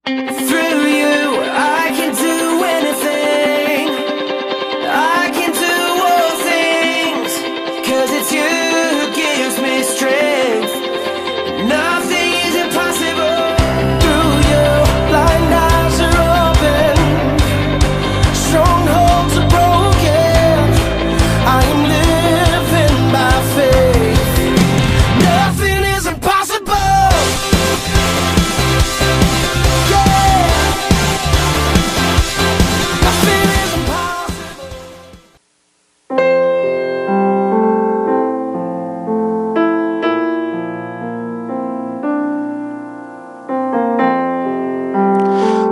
Through you, I can do anything. I can do all things. 'Cause it's you who gives me strength. Nothing is impossible. Through you, blind eyes are open. Strongholds are broken. I am living by faith. Nothing is impossible.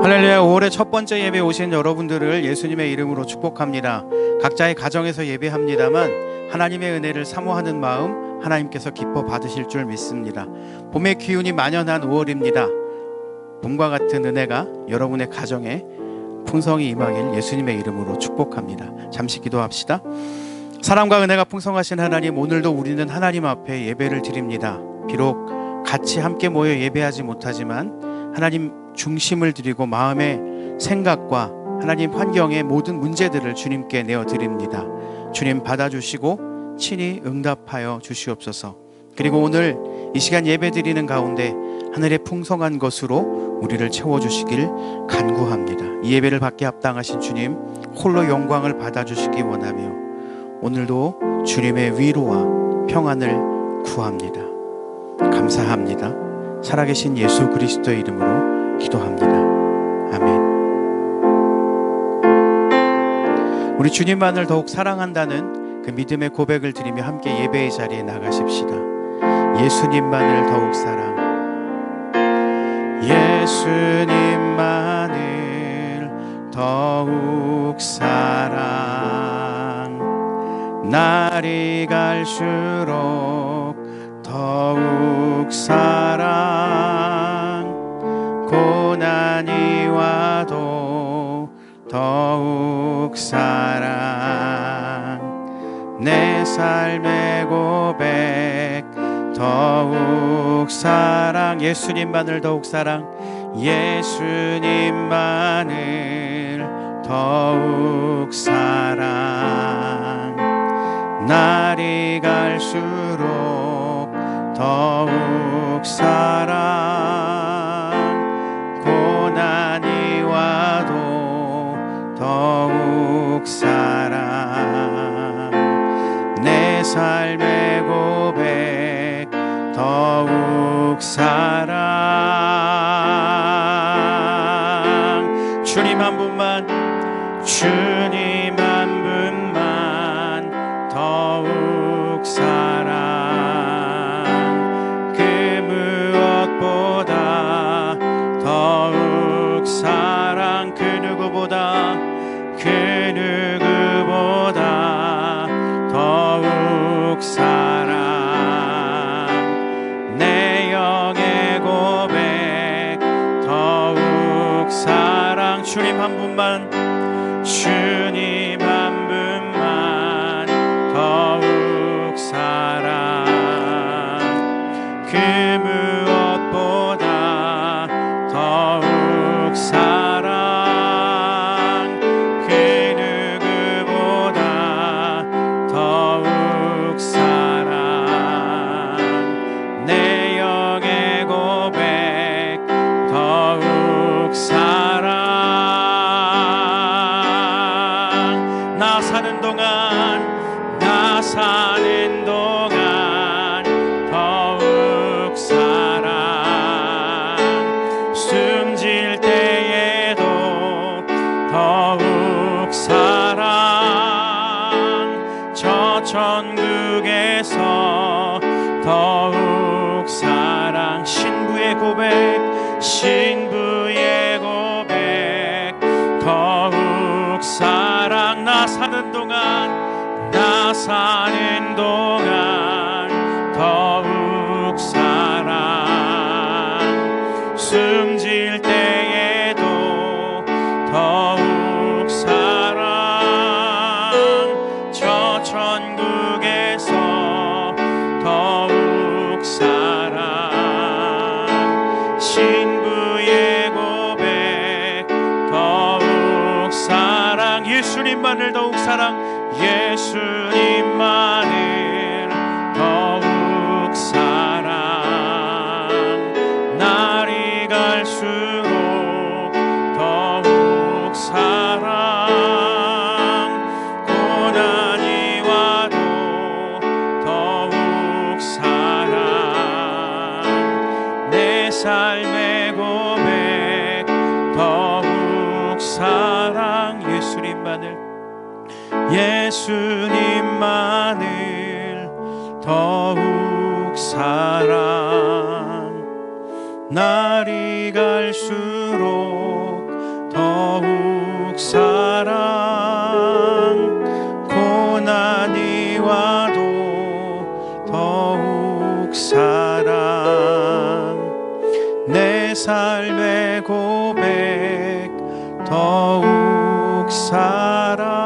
할렐루야. 5월의 첫 번째 예배에 오신 여러분들을 예수님의 이름으로 축복합니다. 각자의 가정에서 예배합니다만 하나님의 은혜를 사모하는 마음 하나님께서 기뻐 받으실 줄 믿습니다. 봄의 기운이 만연한 5월입니다. 봄과 같은 은혜가 여러분의 가정에 풍성히 임하길 예수님의 이름으로 축복합니다. 잠시 기도합시다. 사랑과 은혜가 풍성하신 하나님, 오늘도 우리는 하나님 앞에 예배를 드립니다. 비록 같이 함께 모여 예배하지 못하지만 하나님 중심을 드리고 마음의 생각과 하나님 환경의 모든 문제들을 주님께 내어드립니다. 주님 받아주시고 친히 응답하여 주시옵소서. 그리고 오늘 이 시간 예배 드리는 가운데 하늘의 풍성한 것으로 우리를 채워주시길 간구합니다. 이 예배를 받게 합당하신 주님 홀로 영광을 받아주시기 원하며 오늘도 주님의 위로와 평안을 구합니다. 감사합니다. 살아계신 예수 그리스도의 이름으로 기도합니다. 아멘. 우리 주님만을 더욱 사랑한다는 그 믿음의 고백을 드리며 함께 예배의 자리에 나가십시다. 예수님만을 더욱 사랑, 예수님만을 더욱 사랑, 날이 갈수록 더욱 사랑, 고난이 와도 더욱 사랑, 내 삶의 고백 더욱 사랑, 예수님만을 더욱 사랑, 예수님만을 더욱 사랑, 날이 갈수록 더욱 사랑, 고난이 와도 더욱 사랑, 내 삶의 고백 더욱 사랑. 주님 한 분만, 주님 한 분만 더욱 사랑, 그 무엇보다 더욱 사랑, 그 누구보다 더욱 사랑, 내 영의 고백 더욱 사랑. 주님 한 분만, 주님 한 분만 더욱 사랑, 그 무엇보다 더욱 사랑, 그 누구보다 더욱 사랑, 내 영의 고백 더욱 사랑. 나 사는 동안 더욱 사랑, 숨질 때에도 더욱 사랑, 저 천국에서 더욱 사랑, 신부의 고백 더욱 사랑. 나 사는 동안 더욱 사랑, 숨질 때에도 더욱 사랑, 저 천국에서 더욱 사랑, 신부의 고백 예수님만을 더욱 사랑, 예수님만을 더욱 사랑. 날이 갈수록 더욱 사랑. 고난이 와도 더욱 사랑. 내 삶의 고백 더욱 사랑. 예수님만을 더욱 사랑. 날이 갈수록 더욱 사랑. 고난이 와도 더욱 사랑. 내 삶의 고백 더욱 사랑.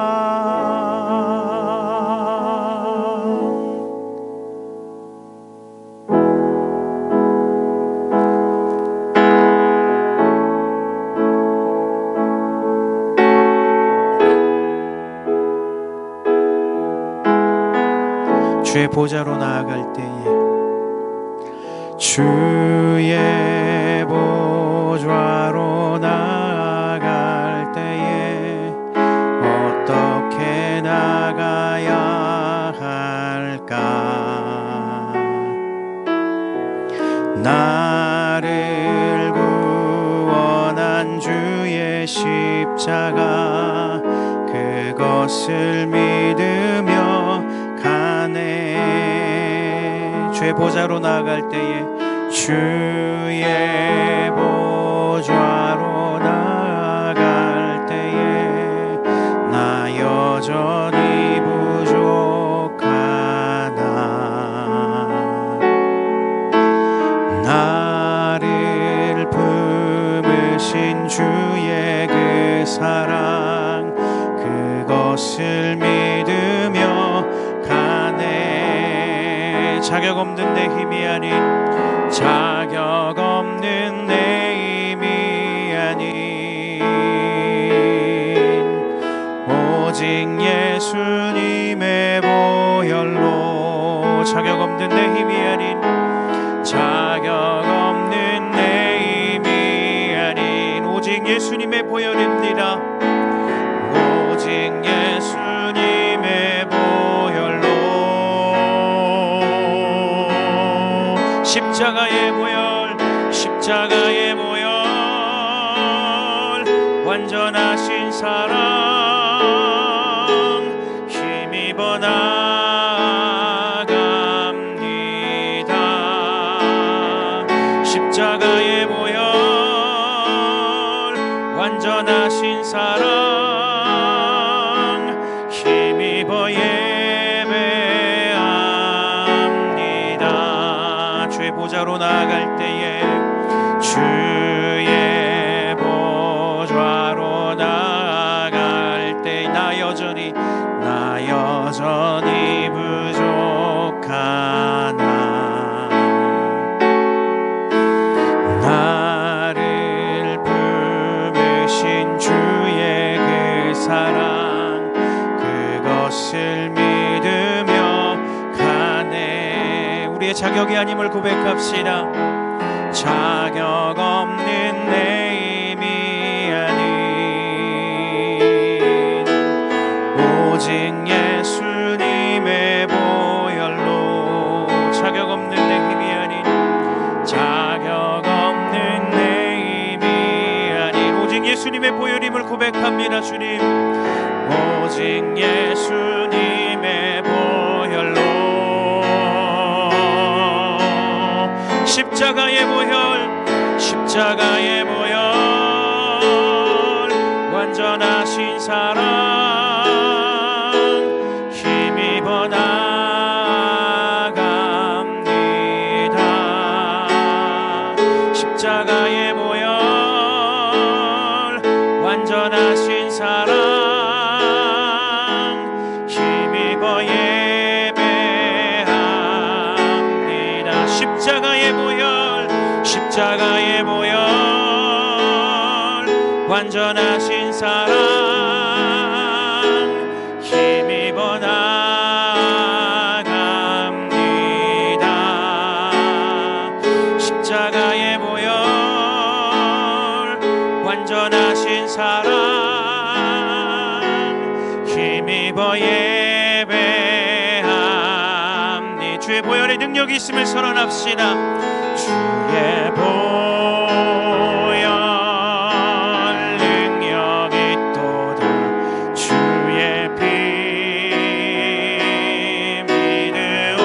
주의 보좌로 나아갈 때에, 주의 보좌로 나아갈 때에 어떻게 나가야 할까? 나를 구원한 주의 십자가, 그것을 믿으며 가네. 주의 보좌로 나아갈 때에, 주의 보좌로 나아갈 때에 나 여전히 부족하나. 나를 품으신 주의 그 사랑, 그것을 믿으며 가네. 자격 없는 내 힘이 아닌, 자격 없는 내 힘이 아닌, 오직 예수님의 보혈로. 자격 없는 내 힘이 아닌, 자격 없는 내 힘이 아닌, 오직 예수님의 보혈입니다. 오직 예수님의 보혈로. 십자가의 보혈, 십자가의 보혈, 완전하신 사랑 힘입어 나갑니다. 십자가의 보혈, 완전하신 사랑 힘입어 예배합니다. 주의 보좌로 나아갈 때에, 주의 보좌로 나아갈 때 나 여전히 부족하나. 나를 품으신 주의 그 사랑, 그것을 믿으며 가네. 우리의 자격이 아님을 고백합시다. 자격 없는 내 힘이 아닌, 오직 예수님의 보혈로. 자격 없는 내 힘이 아닌, 자격 없는 내 힘이 아닌, 오직 예수님의 보혈임을 고백합니다. 주님, 오직 예수님의 보혈로. 십자가의 보혈, 십자가의 보혈, 완전하신 사랑 힘입어 나갑니다. 십자가의 보혈, 완전하신 사랑 힘입어 예배합니다. 십자가의 보혈, 십자가의 보혈, 완전하신 사랑 나갑니다. 십자가의 보혈 완전하신 사랑 힘입어 예배합니다. 주의 보혈의 능력이 있음을 선언합시다. 주의 보혈 능력이 있도다. 주의 피 믿으오.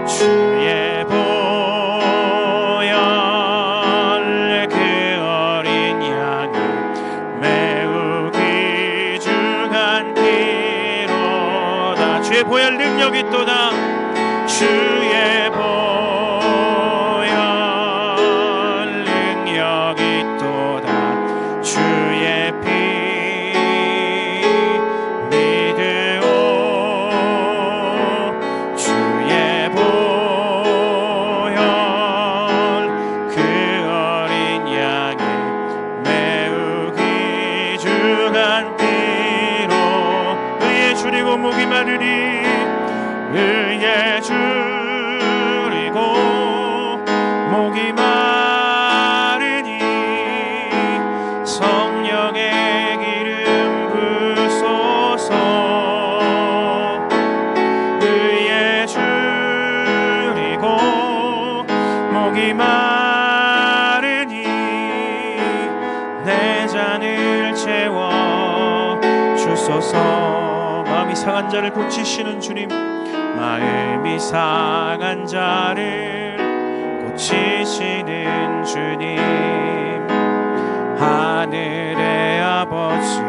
주의 보혈 그 어린 양을 매우 귀중한 피로다. 주의 보혈 능력이 있도다. 주의 보혈 능력이 있도다. 주의 피 믿으오. 주의 보혈 그 어린 양의 매우 귀중한 피로 의에 줄이고 목이 마르니 의에 줄이고 목이 마르니 성령의 기름 부소서. 의에 줄이고 목이 마르니 내 잔을 채워 주소서. 마음이 상한 자를 고치시는 주님, 마음이 상한 자를 고치시는 주님, 하늘의 아버지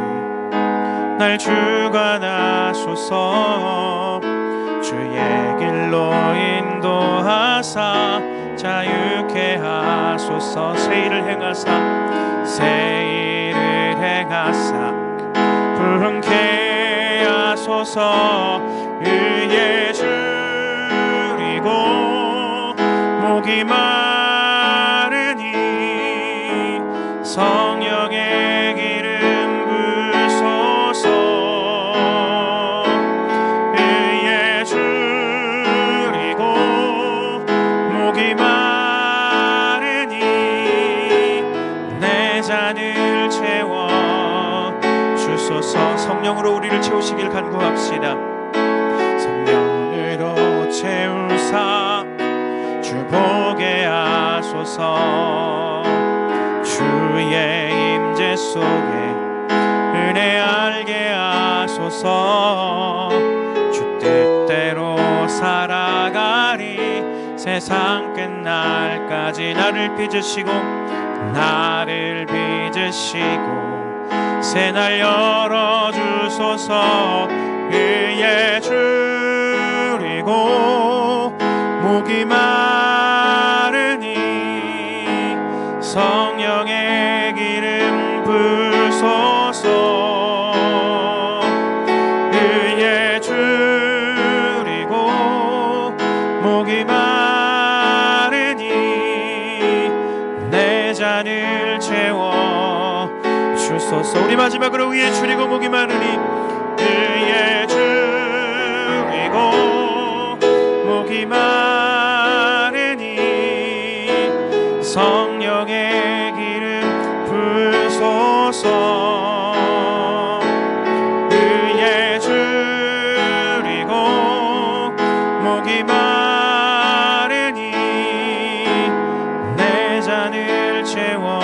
날 주관하소서. 주의 길로 인도하사 자유케 하소서. 새 일을 행하사 새 일을 행하사 부흥케 하소서. 의에 줄이고 목이 마르니 성령의 기름 부소서. 의에 줄이고 목이 마르니 내 잔을 채워 주소서. 성령으로 우리를 채우시길 간구합시다. 성령으로 채우사 주 보게 하소서. 주의 임재 속에 은혜 알게 하소서. 주 뜻대로 살아가리. 세상 끝날까지 나를 빚으시고 새날 열어주소서. 의에 줄이고 목이 마르니 성령의 기름 부소서. 의에 줄이고 목이 마르니 내 잔을 채워 주소서. 우리 마지막으로 의에 줄이고 목이 마르니 의에 줄이고 목이 마르니 성령의 기름 부소서. 의에 줄이고 목이 마르니 내 잔을 채워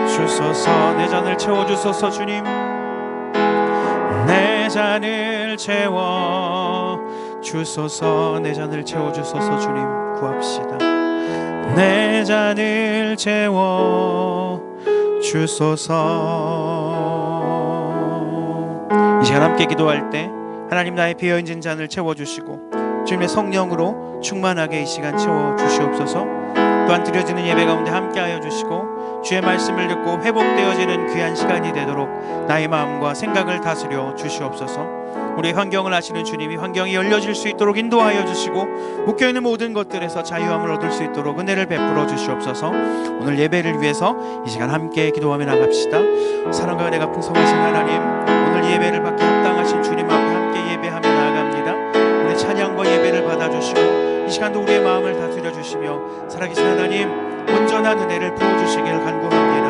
주소서. 내 잔을 채워주소서. 주님, 내 잔을 채워 주소서. 내 잔을 채워주소서. 주님, 구합시다. 내 잔을 채워 주소서. 이 시간 함께 기도할 때 하나님, 나의 비어있는 잔을 채워주시고 주님의 성령으로 충만하게 이 시간 채워주시옵소서. 또한 드려지는 예배 가운데 함께하여 주시고 주의 말씀을 듣고 회복되어지는 귀한 시간이 되도록 나의 마음과 생각을 다스려 주시옵소서. 우리의 환경을 아시는 주님이 환경이 열려질 수 있도록 인도하여 주시고 묶여있는 모든 것들에서 자유함을 얻을 수 있도록 은혜를 베풀어 주시옵소서. 오늘 예배를 위해서 이 시간 함께 기도하며 나갑시다. 사랑과 은혜가 풍성하신 하나님, 오늘 이 예배를 받기 합당하신 주님 앞에 함께 예배하며 나아갑니다. 우리 찬양과 예배를 받아주시고 이 시간도 우리의 마음을 다스려 주시며 살아계신 하나님 온전한 은혜를 부어주시기를 간구합니다.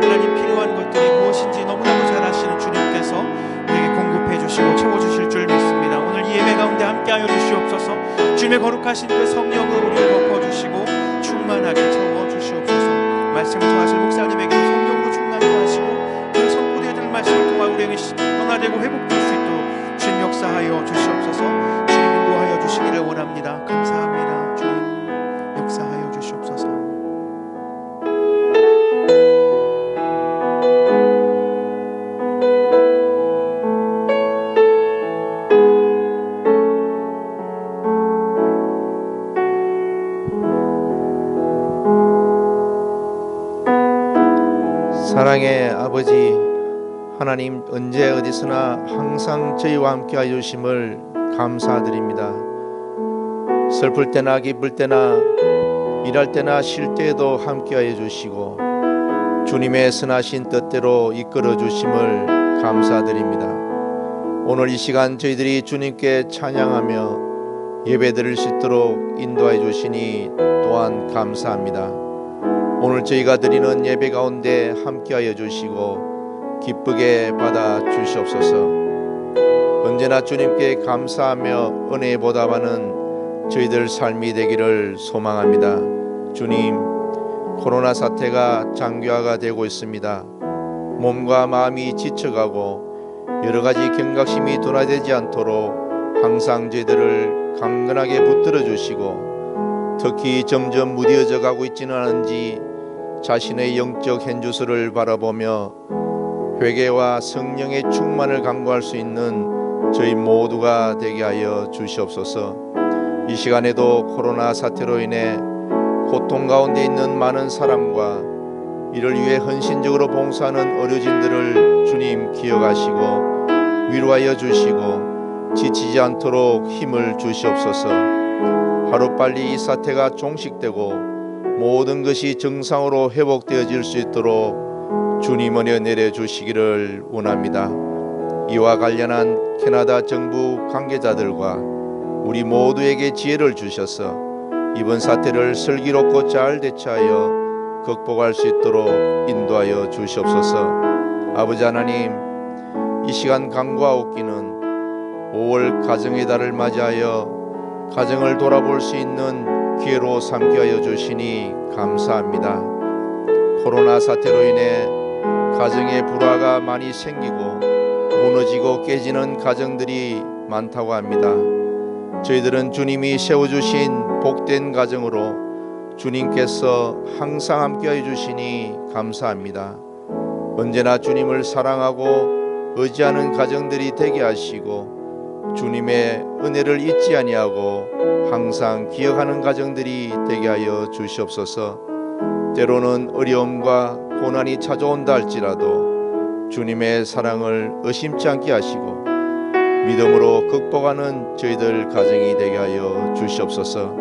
하나님 필요한 것들이 무엇인지 너무나도 잘 아시는 주님께서 우리에게 공급해 주시고 채워주실 줄 믿습니다. 오늘 이 예배 가운데 함께하여 주시옵소서. 주님의 거룩하신 그 성령으로 우리를 덮어주시고 충만하게 채워주시옵소서. 말씀을 전하실 목사님에게도 성령으로 충만케 하시고 그 선포되어 들 말씀을 통하 우리에게 변화되고 회복될 수 있도록 주님 역사하여 주시옵소서. 주님 인도하여 주시기를 원합니다. 감사합니다. 주님 역사하여 주시옵소서. 사랑의 아버지 하나님, 언제 어디서나 항상 저희와 함께하여 주심을 감사드립니다. 슬플 때나 기쁠 때나 일할 때나 쉴 때에도 함께하여 주시고 주님의 선하신 뜻대로 이끌어 주심을 감사드립니다. 오늘 이 시간 저희들이 주님께 찬양하며 예배드릴 수 있도록 인도하여 주시니 또한 감사합니다. 오늘 저희가 드리는 예배 가운데 함께하여 주시고 기쁘게 받아 주시옵소서. 언제나 주님께 감사하며 은혜에 보답하는 저희들 삶이 되기를 소망합니다. 주님, 코로나 사태가 장기화가 되고 있습니다. 몸과 마음이 지쳐가고 여러 가지 경각심이 둔화되지 않도록 항상 저희들을 강건하게 붙들어 주시고 특히 점점 무뎌져 가고 있지는 않은지 자신의 영적 현주소를 바라보며 회개와 성령의 충만을 간구할 수 있는 저희 모두가 되게 하여 주시옵소서. 이 시간에도 코로나 사태로 인해 고통 가운데 있는 많은 사람과 이를 위해 헌신적으로 봉사하는 의료진들을 주님 기억하시고 위로하여 주시고 지치지 않도록 힘을 주시옵소서. 하루빨리 이 사태가 종식되고 모든 것이 정상으로 회복되어질 수 있도록 주님 은혜 내려주시기를 원합니다. 이와 관련한 캐나다 정부 관계자들과 우리 모두에게 지혜를 주셔서 이번 사태를 슬기롭고 잘 대처하여 극복할 수 있도록 인도하여 주시옵소서. 아버지 하나님, 이 시간 간구하옵기는 5월 가정의 달을 맞이하여 가정을 돌아볼 수 있는 기회로 삼게 하여 주시니 감사합니다. 코로나 사태로 인해 가정에 불화가 많이 생기고 무너지고 깨지는 가정들이 많다고 합니다. 저희들은 주님이 세워주신 복된 가정으로 주님께서 항상 함께해 주시니 감사합니다. 언제나 주님을 사랑하고 의지하는 가정들이 되게 하시고 주님의 은혜를 잊지 아니하고 항상 기억하는 가정들이 되게 하여 주시옵소서. 때로는 어려움과 고난이 찾아온다 할지라도 주님의 사랑을 의심치 않게 하시고 믿음으로 극복하는 저희들 가정이 되게 하여 주시옵소서.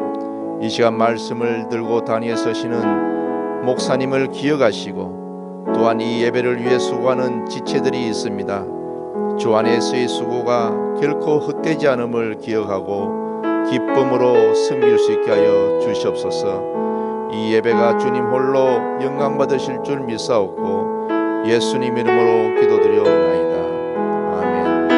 이 시간 말씀을 들고 단위에 서시는 목사님을 기억하시고 또한 이 예배를 위해 수고하는 지체들이 있습니다. 주 안에서의 수고가 결코 헛되지 않음을 기억하고 기쁨으로 섬길 수 있게 하여 주시옵소서. 이 예배가 주님 홀로 영광 받으실 줄 믿사옵고 예수님 이름으로 기도드려옵나이다. 아멘.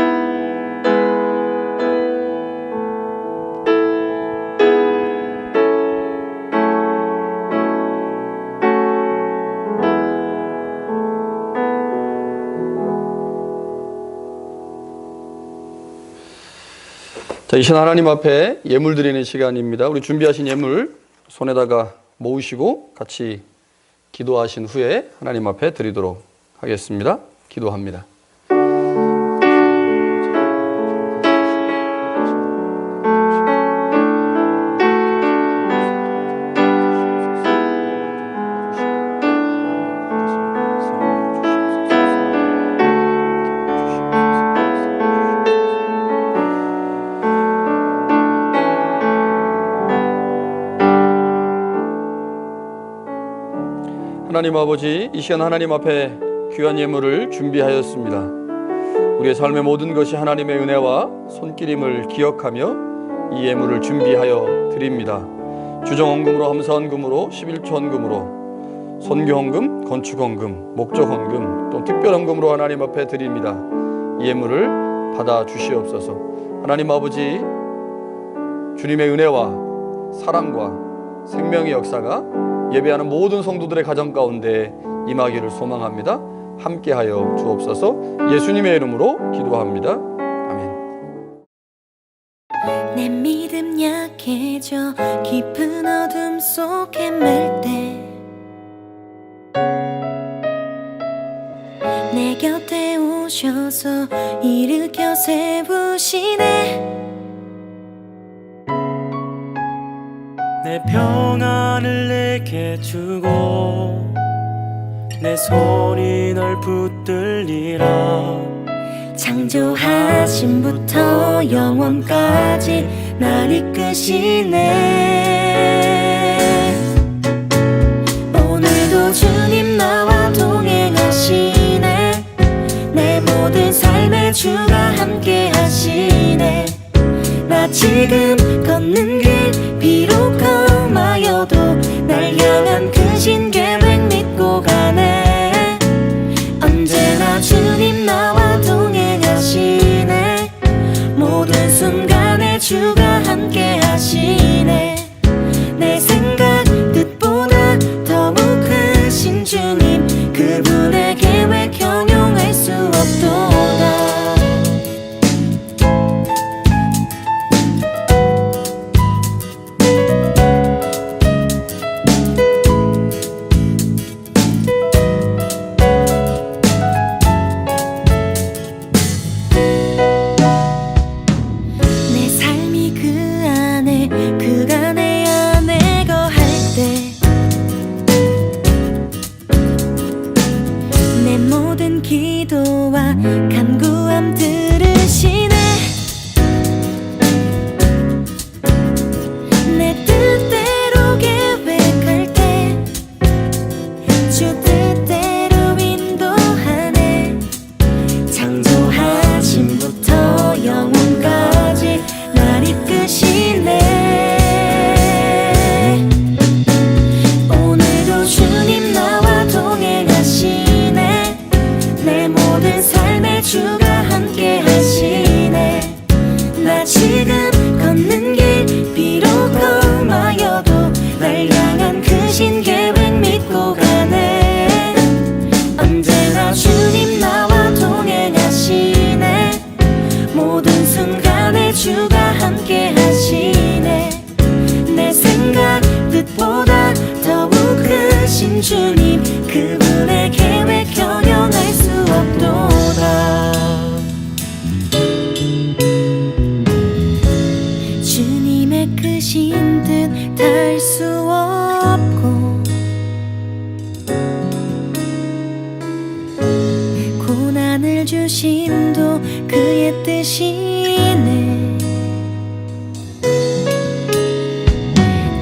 자, 이 시간 하나님 앞에 예물 드리는 시간입니다. 우리 준비하신 예물 손에다가 모으시고 같이 기도하신 후에 하나님 앞에 드리도록 하겠습니다. 기도합니다. 하나님 아버지, 이 시간 하나님 앞에 귀한 예물을 준비하였습니다. 우리의 삶의 모든 것이 하나님의 은혜와 손길임을 기억하며 이 예물을 준비하여 드립니다. 주정헌금으로, 감사헌금으로, 11조 헌금으로, 선교헌금, 건축헌금, 목적헌금, 또 특별헌금으로 하나님 앞에 드립니다. 이 예물을 받아 주시옵소서. 하나님 아버지, 주님의 은혜와 사랑과 생명의 역사가 예배하는 모든 성도들의 가정 가운데 임하기를 소망합니다. 함께하여 주옵소서. 예수님의 이름으로 기도합니다. 아멘. 내 믿음 약해져 깊은 어둠 속에 헤맬 때 내 곁에 오셔서 일으켜 세우시네. 내 평안을 내게 주고 내 손이 널 붙들리라. 창조하심부터 영원까지 날 이끄시네. 오늘도 주님 나와 동행하시네. 내 모든 삶의 주가 함께 하시네. 나 지금 걷는 길 비록 험하여도 날 향한 크신 계획 믿고 가네. 언제나 주님 나와 동행하시네. 모든 순간에 주가 함께 하시네. 내 생각 뜻보다 더욱 크신 주님, 그분의 계획 형용할 수 없도다. 기도와 간구함 들으시네. 내 뜻대로 계획할 때 주 뜻대로 인도하네. 창조하심부터 영원까지 날 이끄시네. 오늘도 주님 나와 동행하시네. 내 모든 삶의 주가 함께 하시네. 나 지금 걷는 길 비록 험하여도 날 향한 크신 계획 믿고 가네. 언제나 주님 나와 동행하시네. 모든 순간에 주가 함께 하시네. 내 생각 뜻보다 더욱 크신 주님, 그분의 계획 형용할 수 없도다. 주님의 크신 뜻 달 수 없고 고난을 주심도 그의 뜻이네.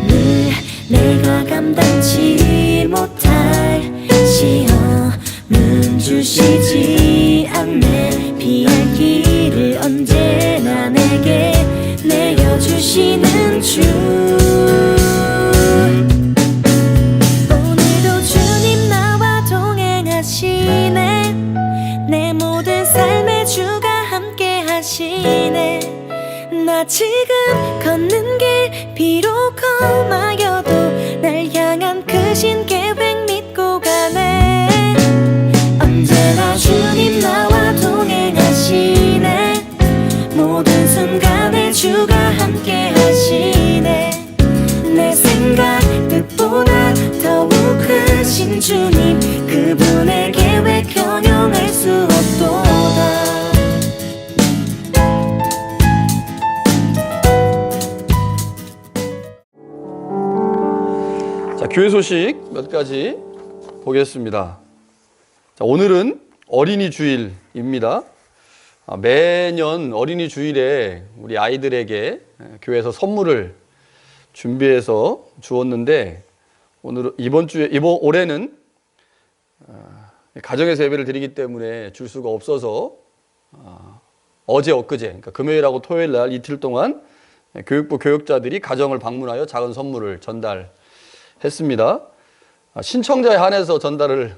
늘 내가 감당치 못할 시험은 주시지 않네. 피할 길을 언제나 내게 내려주시는 주. 오늘도 주님 나와 동행하시네. 내 모든 삶의 주가 함께 하시네. 나 지금 걷는 길 비록 험하여도 날 향한 크신 계획 믿고 가네. 언제나 주님 나와 동행하시네. 모든 순간에 주가 함께 하시네. 내 생각 뜻보다 더욱 크신 주님, 그분의 계획 형용할 수 없도다. 자, 교회 소식 몇 가지 보겠습니다. 자, 오늘은 어린이 주일입니다. 매년 어린이 주일에 우리 아이들에게 교회에서 선물을 준비해서 주었는데 이번 올해는 가정에서 예배를 드리기 때문에 줄 수가 없어서 어제 엊그제 그러니까 금요일하고 토요일 날 이틀 동안 교육부 교육자들이 가정을 방문하여 작은 선물을 전달했습니다. 신청자에 한해서 전달을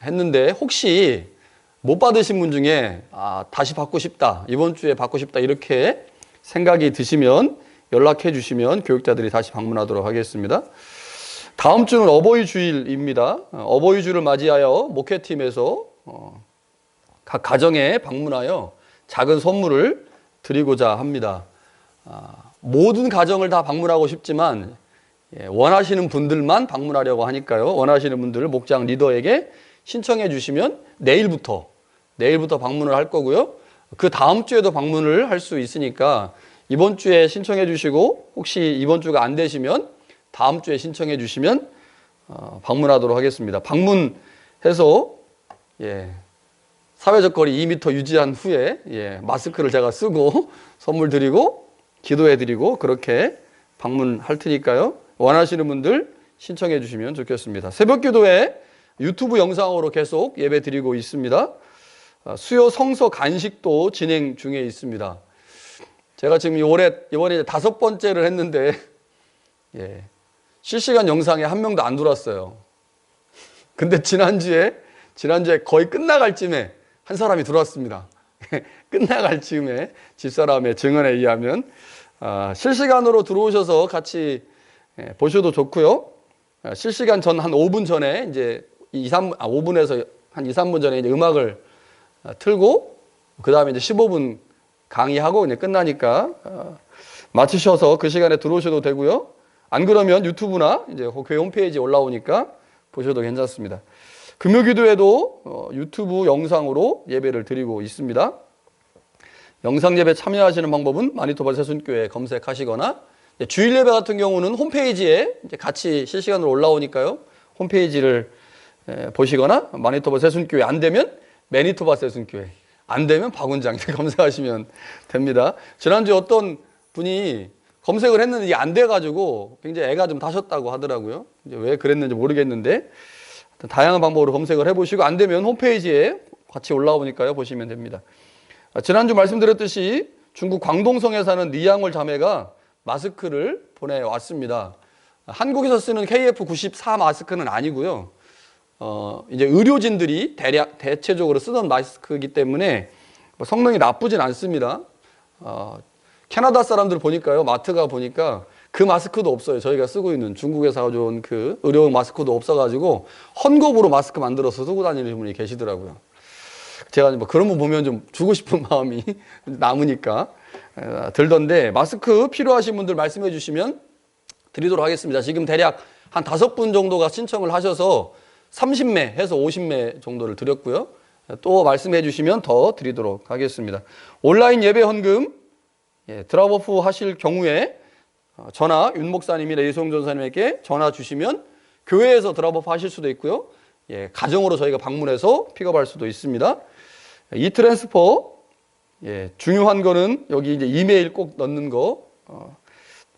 했는데 혹시 못 받으신 분 중에 다시 받고 싶다, 이번 주에 받고 싶다 이렇게 생각이 드시면 연락해 주시면 교육자들이 다시 방문하도록 하겠습니다. 다음 주는 어버이 주일입니다. 어버이 주를 맞이하여 목회팀에서 각 가정에 방문하여 작은 선물을 드리고자 합니다. 모든 가정을 다 방문하고 싶지만 원하시는 분들만 방문하려고 하니까요. 원하시는 분들을 목장 리더에게 신청해 주시면 내일부터 방문을 할 거고요. 그 다음 주에도 방문을 할 수 있으니까 이번 주에 신청해 주시고 혹시 이번 주가 안 되시면 다음 주에 신청해 주시면 방문하도록 하겠습니다. 방문해서 사회적 거리 2m 유지한 후에 마스크를 제가 쓰고 선물 드리고 기도해 드리고 그렇게 방문할 테니까요. 원하시는 분들 신청해 주시면 좋겠습니다. 새벽 기도회 유튜브 영상으로 계속 예배 드리고 있습니다. 수요 성서 간식도 진행 중에 있습니다. 제가 지금 이번에 5번째를 했는데 실시간 영상에 한 명도 안 들어왔어요. 근데 지난주에 거의 끝나갈 쯤에 한 사람이 들어왔습니다. 끝나갈 쯤에 집사람의 증언에 의하면 실시간으로 들어오셔서 같이 보셔도 좋고요. 실시간 전 한 5분 전에 이제 5분에서 한 2, 3분 전에 이제 음악을 틀고 그 다음에 이제 15분 강의하고 이제 끝나니까 마치셔서 그 시간에 들어오셔도 되고요. 안 그러면 유튜브나 이제 교회 홈페이지에 올라오니까 보셔도 괜찮습니다. 금요기도에도 유튜브 영상으로 예배를 드리고 있습니다. 영상 예배 참여하시는 방법은 마니토바 새순교회 검색하시거나 주일 예배 같은 경우는 홈페이지에 이제 같이 실시간으로 올라오니까요. 홈페이지를 보시거나 마니토바 새순교회 안 되면 매니토바 새순교회 안 되면 박원장 검색하시면 됩니다. 지난주에 어떤 분이 검색을 했는데 이게 안 돼가지고 굉장히 애가 좀 타셨다고 하더라고요. 이제 왜 그랬는지 모르겠는데 다양한 방법으로 검색을 해보시고 안 되면 홈페이지에 같이 올라오니까요. 보시면 됩니다. 지난주 말씀드렸듯이 중국 광동성에 사는 리양월 자매가 마스크를 보내왔습니다. 한국에서 쓰는 KF94 마스크는 아니고요. 이제 의료진들이 대체적으로 쓰던 마스크이기 때문에 성능이 나쁘진 않습니다. 캐나다 사람들 보니까요, 마트가 보니까 그 마스크도 없어요. 저희가 쓰고 있는 중국에서 가져온 그 의료용 마스크도 없어가지고 헝겊으로 마스크 만들어서 쓰고 다니는 분이 계시더라고요. 제가 뭐 그런 분 보면 좀 주고 싶은 마음이 남으니까 들던데 마스크 필요하신 분들 말씀해 주시면 드리도록 하겠습니다. 지금 대략 한 5분 정도가 신청을 하셔서 30매 해서 50매 정도를 드렸고요. 또 말씀해 주시면 더 드리도록 하겠습니다. 온라인 예배 헌금 드랍오프 하실 경우에 전화 윤 목사님이나 이소영 전사님에게 전화 주시면 교회에서 드랍오프 하실 수도 있고요. 가정으로 저희가 방문해서 픽업할 수도 있습니다. 이 트랜스퍼 중요한 거는 여기 이제 이메일 꼭 넣는 거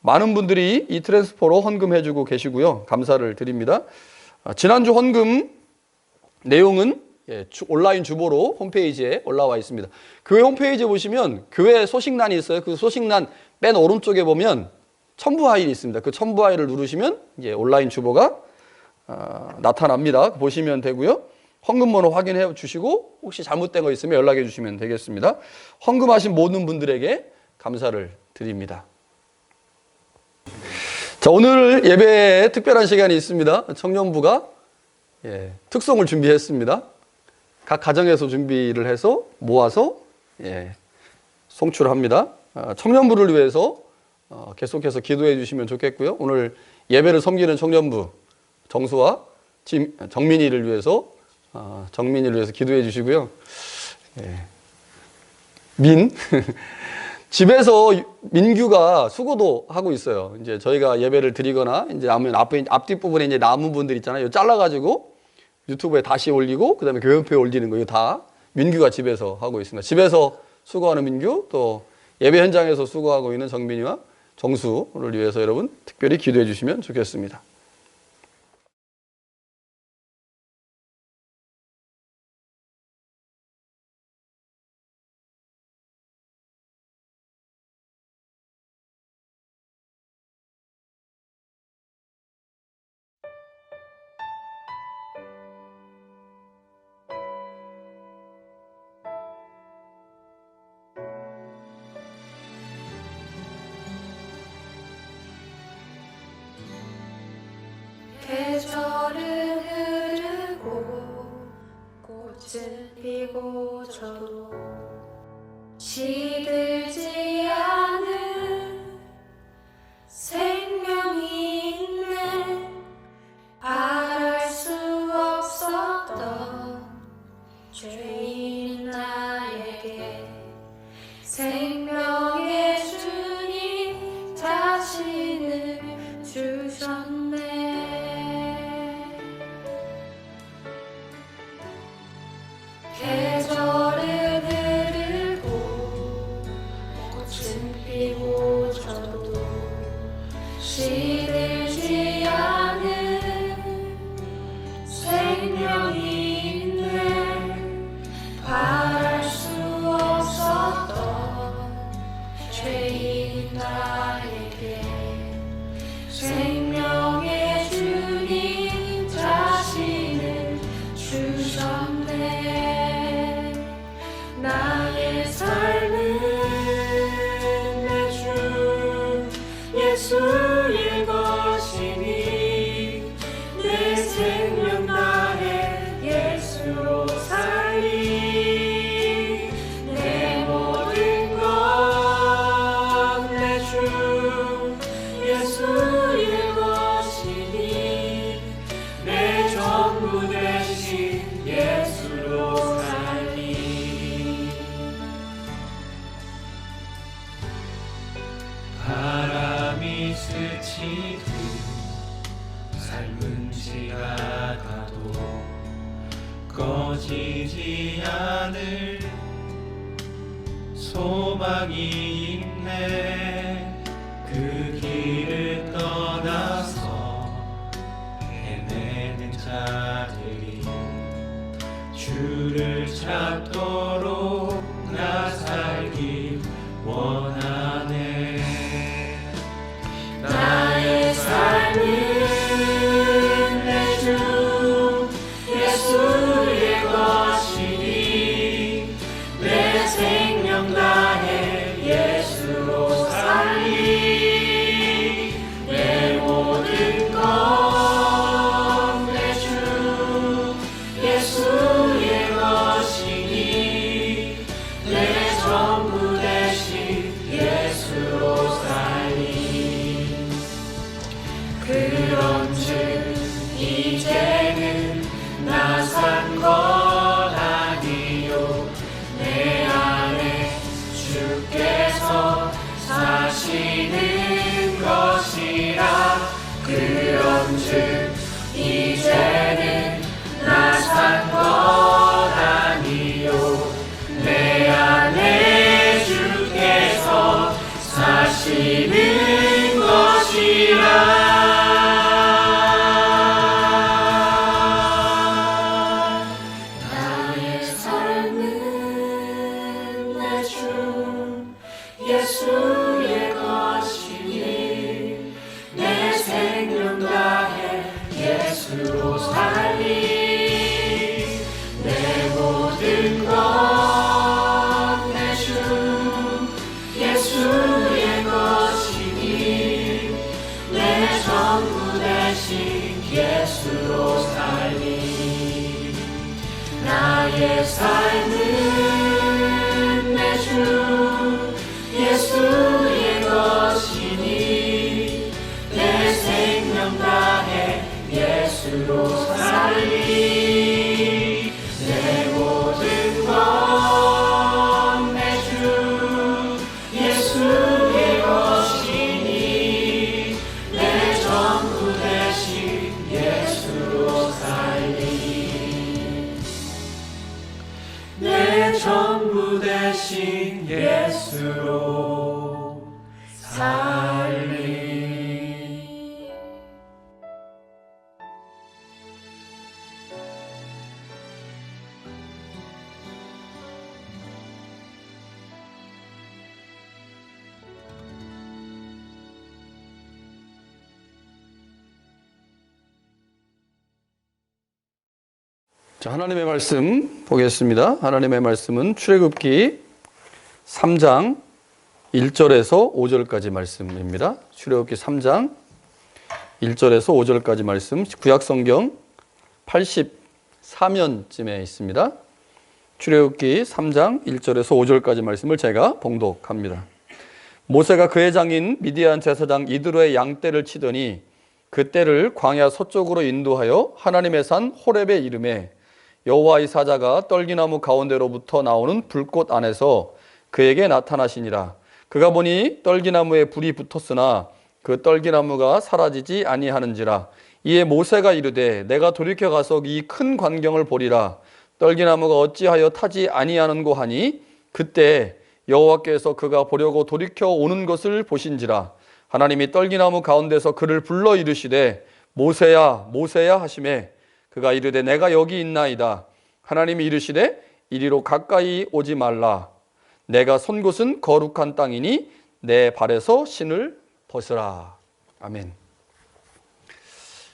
많은 분들이 이 트랜스퍼로 헌금해주고 계시고요. 감사를 드립니다. 지난주 헌금 내용은 온라인 주보로 홈페이지에 올라와 있습니다. 교회 홈페이지에 보시면 교회 소식란이 있어요. 그 소식란 맨 오른쪽에 보면 첨부 파일이 있습니다. 그 첨부 파일을 누르시면 이제 온라인 주보가 나타납니다. 보시면 되고요. 헌금 번호 확인해 주시고 혹시 잘못된 거 있으면 연락해 주시면 되겠습니다. 헌금하신 모든 분들에게 감사를 드립니다. 자, 오늘 예배에 특별한 시간이 있습니다. 청년부가 특송을 준비했습니다. 각 가정에서 준비를 해서 모아서 송출합니다. 청년부를 위해서 계속해서 기도해 주시면 좋겠고요. 오늘 예배를 섬기는 청년부 정수와 정민이를 위해서 기도해 주시고요. 집에서 민규가 수고도 하고 있어요. 이제 저희가 예배를 드리거나 이제 앞뒷 부분에 이제 남은 분들 있잖아요. 잘라가지고 유튜브에 다시 올리고 그다음에 교회에 올리는 거 이거 다 민규가 집에서 하고 있습니다. 집에서 수고하는 민규 또 예배 현장에서 수고하고 있는 정민이와 정수를 위해서 여러분 특별히 기도해 주시면 좋겠습니다. 비고 저도 시들지 않은 생명이 있네. 바랄 수 없었던 죄인 나에게 생명의 주님 자신을 주셨네. 계절은 흐르고 꽃은 피고 저도 시들지 않은 생명이 있네. 바랄 수 없었던 죄인 나에게 생명의 주님 자신을 주셨네. 나의 삶은 내 주 예수의 것이니 내 생명 다해 예수로 살리. 내 모든 것 내 주 예수의 것이니 내 전부 되신 예수로 살리. 바람이 스치듯 삶은 지나가도 꺼지지 않을 소망이 있네. 그 길을 떠나서 헤매는 자들이 주를 찾도록 나 살기 원하네. 나의 삶은 내 주 예수의 것이니 내 생명 다해 예수로 살리. 내 모든 것 내 주 예수의 것이니 내 전부 되신 예수로 살리. 그런즉 이제는 나 산 것 아니요 내 안에 주께서 사시는 것이라. 그런즉 이제는 나 산 것 아니요 내 안에 주께서 사시는 것이라. 나의 삶은 내 주 예수의 것이니 내 생명 다해 예수로 살리. 내 모든 것 내 주 예수의 것이니 내 전부 되신 예수로 살리. 나의 삶은 내 주 예수의 것이니 내 생명 다해 예수로 살리. 내 모든 것 내 주 예수의 것이니 내 전부 되신 예수로 살리. 내 전부 되신 예수로 살리. 자, 하나님의 말씀 보겠습니다. 하나님의 말씀은 출애굽기 3장 1절에서 5절까지 말씀입니다. 출애굽기 3장 1절에서 5절까지 말씀, 구약성경 84면쯤에 있습니다. 출애굽기 3장 1절에서 5절까지 말씀을 제가 봉독합니다. 모세가 그의 장인 미디안 제사장 이드로의 양떼를 치더니 그 떼를 광야 서쪽으로 인도하여 하나님의 산 호렙에 이르매 여호와의 사자가 떨기나무 가운데로부터 나오는 불꽃 안에서 그에게 나타나시니라. 그가 보니 떨기나무에 불이 붙었으나 그 떨기나무가 사라지지 아니하는지라. 이에 모세가 이르되 내가 돌이켜 가서 이 큰 광경을 보리라. 떨기나무가 어찌하여 타지 아니하는고 하니 그때 여호와께서 그가 보려고 돌이켜 오는 것을 보신지라. 하나님이 떨기나무 가운데서 그를 불러 이르시되 모세야 모세야 하시매 그가 이르되 내가 여기 있나이다. 하나님이 이르시되 이리로 가까이 오지 말라. 내가 선 곳은 거룩한 땅이니 내 발에서 신을 벗으라. 아멘.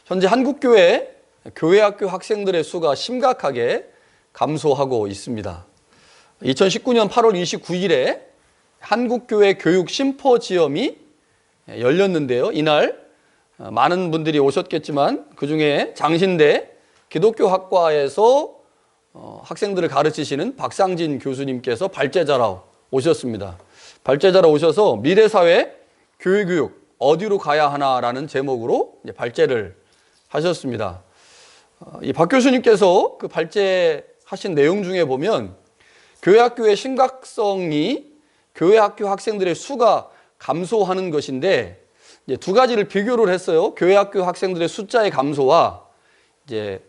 현재 한국교회 교회학교 학생들의 수가 심각하게 감소하고 있습니다. 2019년 8월 29일에 한국교회 교육 심포지엄이 열렸는데요. 이날 많은 분들이 오셨겠지만 그중에 장신대 기독교 학과에서 학생들을 가르치시는 박상진 교수님께서 발제자로 오셨습니다. 발제자로 오셔서 미래사회 교육교육 어디로 가야 하나라는 제목으로 발제를 하셨습니다. 이 박 교수님께서 그 발제하신 내용 중에 보면 교회학교의 심각성이 교회학교 학생들의 수가 감소하는 것인데 이제 두 가지를 비교를 했어요. 교회학교 학생들의 숫자의 감소와 이제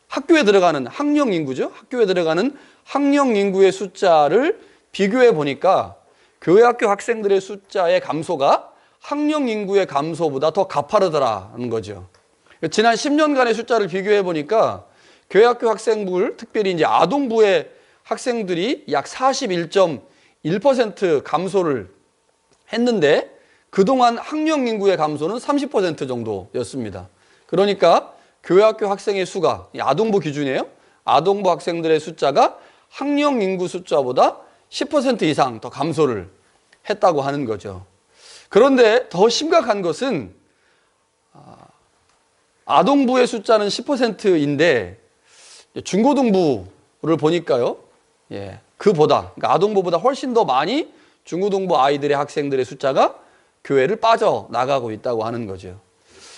학교에 들어가는 학령 인구죠. 학교에 들어가는 학령 인구의 숫자를 비교해 보니까 교회학교 학생들의 숫자의 감소가 학령 인구의 감소보다 더 가파르더라는 거죠. 지난 10년간의 숫자를 비교해 보니까 교회학교 학생부, 특별히 이제 아동부의 학생들이 약 41.1% 감소를 했는데 그동안 학령 인구의 감소는 30% 정도였습니다. 그러니까 교회학교 학생의 수가 아동부 기준이에요. 아동부 학생들의 숫자가 학령 인구 숫자보다 10% 이상 더 감소를 했다고 하는 거죠. 그런데 더 심각한 것은 아동부의 숫자는 10%인데 중고등부를 보니까요. 그보다 그러니까 아동부보다 훨씬 더 많이 중고등부 아이들의 학생들의 숫자가 교회를 빠져나가고 있다고 하는 거죠.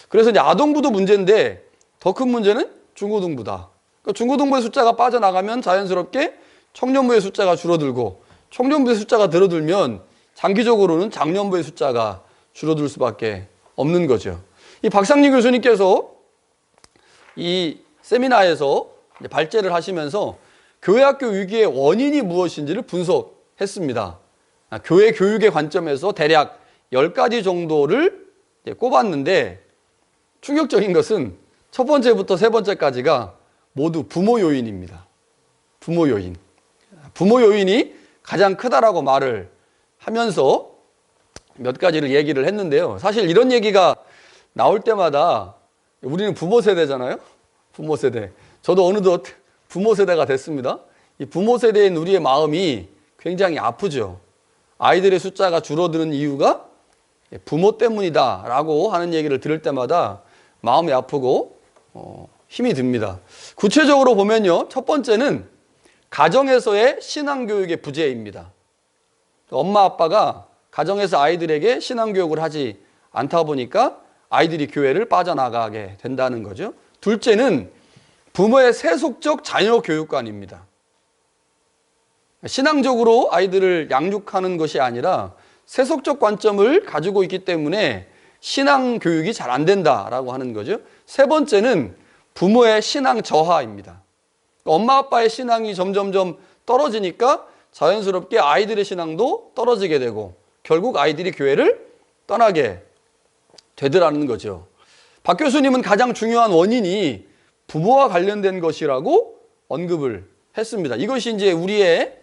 그래서 이제 아동부도 문제인데 더 큰 문제는 중고등부다. 그러니까 중고등부의 숫자가 빠져나가면 자연스럽게 청년부의 숫자가 줄어들고 청년부의 숫자가 줄어들면 장기적으로는 장년부의 숫자가 줄어들 수밖에 없는 거죠. 이 박상진 교수님께서 이 세미나에서 발제를 하시면서 교회학교 위기의 원인이 무엇인지를 분석했습니다. 교회 교육의 관점에서 대략 10가지 정도를 꼽았는데 충격적인 것은 첫 번째부터 세 번째까지가 모두 부모 요인입니다. 부모 요인. 부모 요인이 가장 크다라고 말을 하면서 몇 가지를 얘기를 했는데요. 사실 이런 얘기가 나올 때마다 우리는 부모 세대잖아요. 부모 세대. 저도 어느덧 부모 세대가 됐습니다. 이 부모 세대인 우리의 마음이 굉장히 아프죠. 아이들의 숫자가 줄어드는 이유가 부모 때문이다라고 하는 얘기를 들을 때마다 마음이 아프고 힘이 듭니다. 구체적으로 보면요. 첫 번째는 가정에서의 신앙교육의 부재입니다. 엄마 아빠가 가정에서 아이들에게 신앙교육을 하지 않다 보니까 아이들이 교회를 빠져나가게 된다는 거죠. 둘째는 부모의 세속적 자녀 교육관입니다. 신앙적으로 아이들을 양육하는 것이 아니라 세속적 관점을 가지고 있기 때문에 신앙 교육이 잘 안 된다라고 하는 거죠. 세 번째는 부모의 신앙 저하입니다. 엄마 아빠의 신앙이 점점점 떨어지니까 자연스럽게 아이들의 신앙도 떨어지게 되고 결국 아이들이 교회를 떠나게 되더라는 거죠. 박 교수님은 가장 중요한 원인이 부모와 관련된 것이라고 언급을 했습니다. 이것이 이제 우리의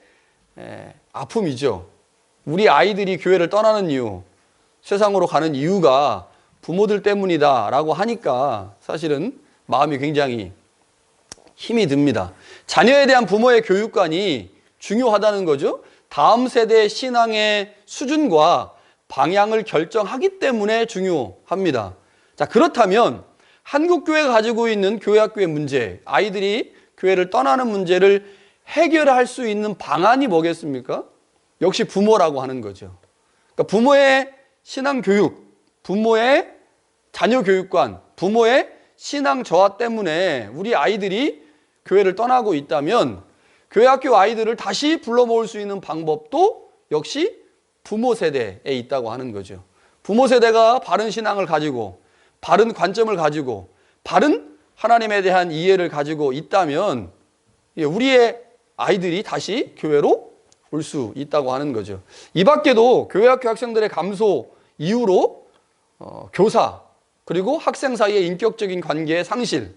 아픔이죠. 우리 아이들이 교회를 떠나는 이유, 세상으로 가는 이유가 부모들 때문이다라고 하니까 사실은 마음이 굉장히 힘이 듭니다. 자녀에 대한 부모의 교육관이 중요하다는 거죠. 다음 세대의 신앙의 수준과 방향을 결정하기 때문에 중요합니다. 자, 그렇다면 한국교회가 가지고 있는 교회학교의 문제, 아이들이 교회를 떠나는 문제를 해결할 수 있는 방안이 뭐겠습니까? 역시 부모라고 하는 거죠. 그러니까 부모의 신앙 교육, 부모의 자녀 교육관, 부모의 신앙 저하 때문에 우리 아이들이 교회를 떠나고 있다면 교회 학교 아이들을 다시 불러 모을 수 있는 방법도 역시 부모 세대에 있다고 하는 거죠. 부모 세대가 바른 신앙을 가지고 바른 관점을 가지고 바른 하나님에 대한 이해를 가지고 있다면 우리의 아이들이 다시 교회로 올 수 있다고 하는 거죠. 이 밖에도 교회 학교 학생들의 감소 이후로 교사 그리고 학생 사이의 인격적인 관계의 상실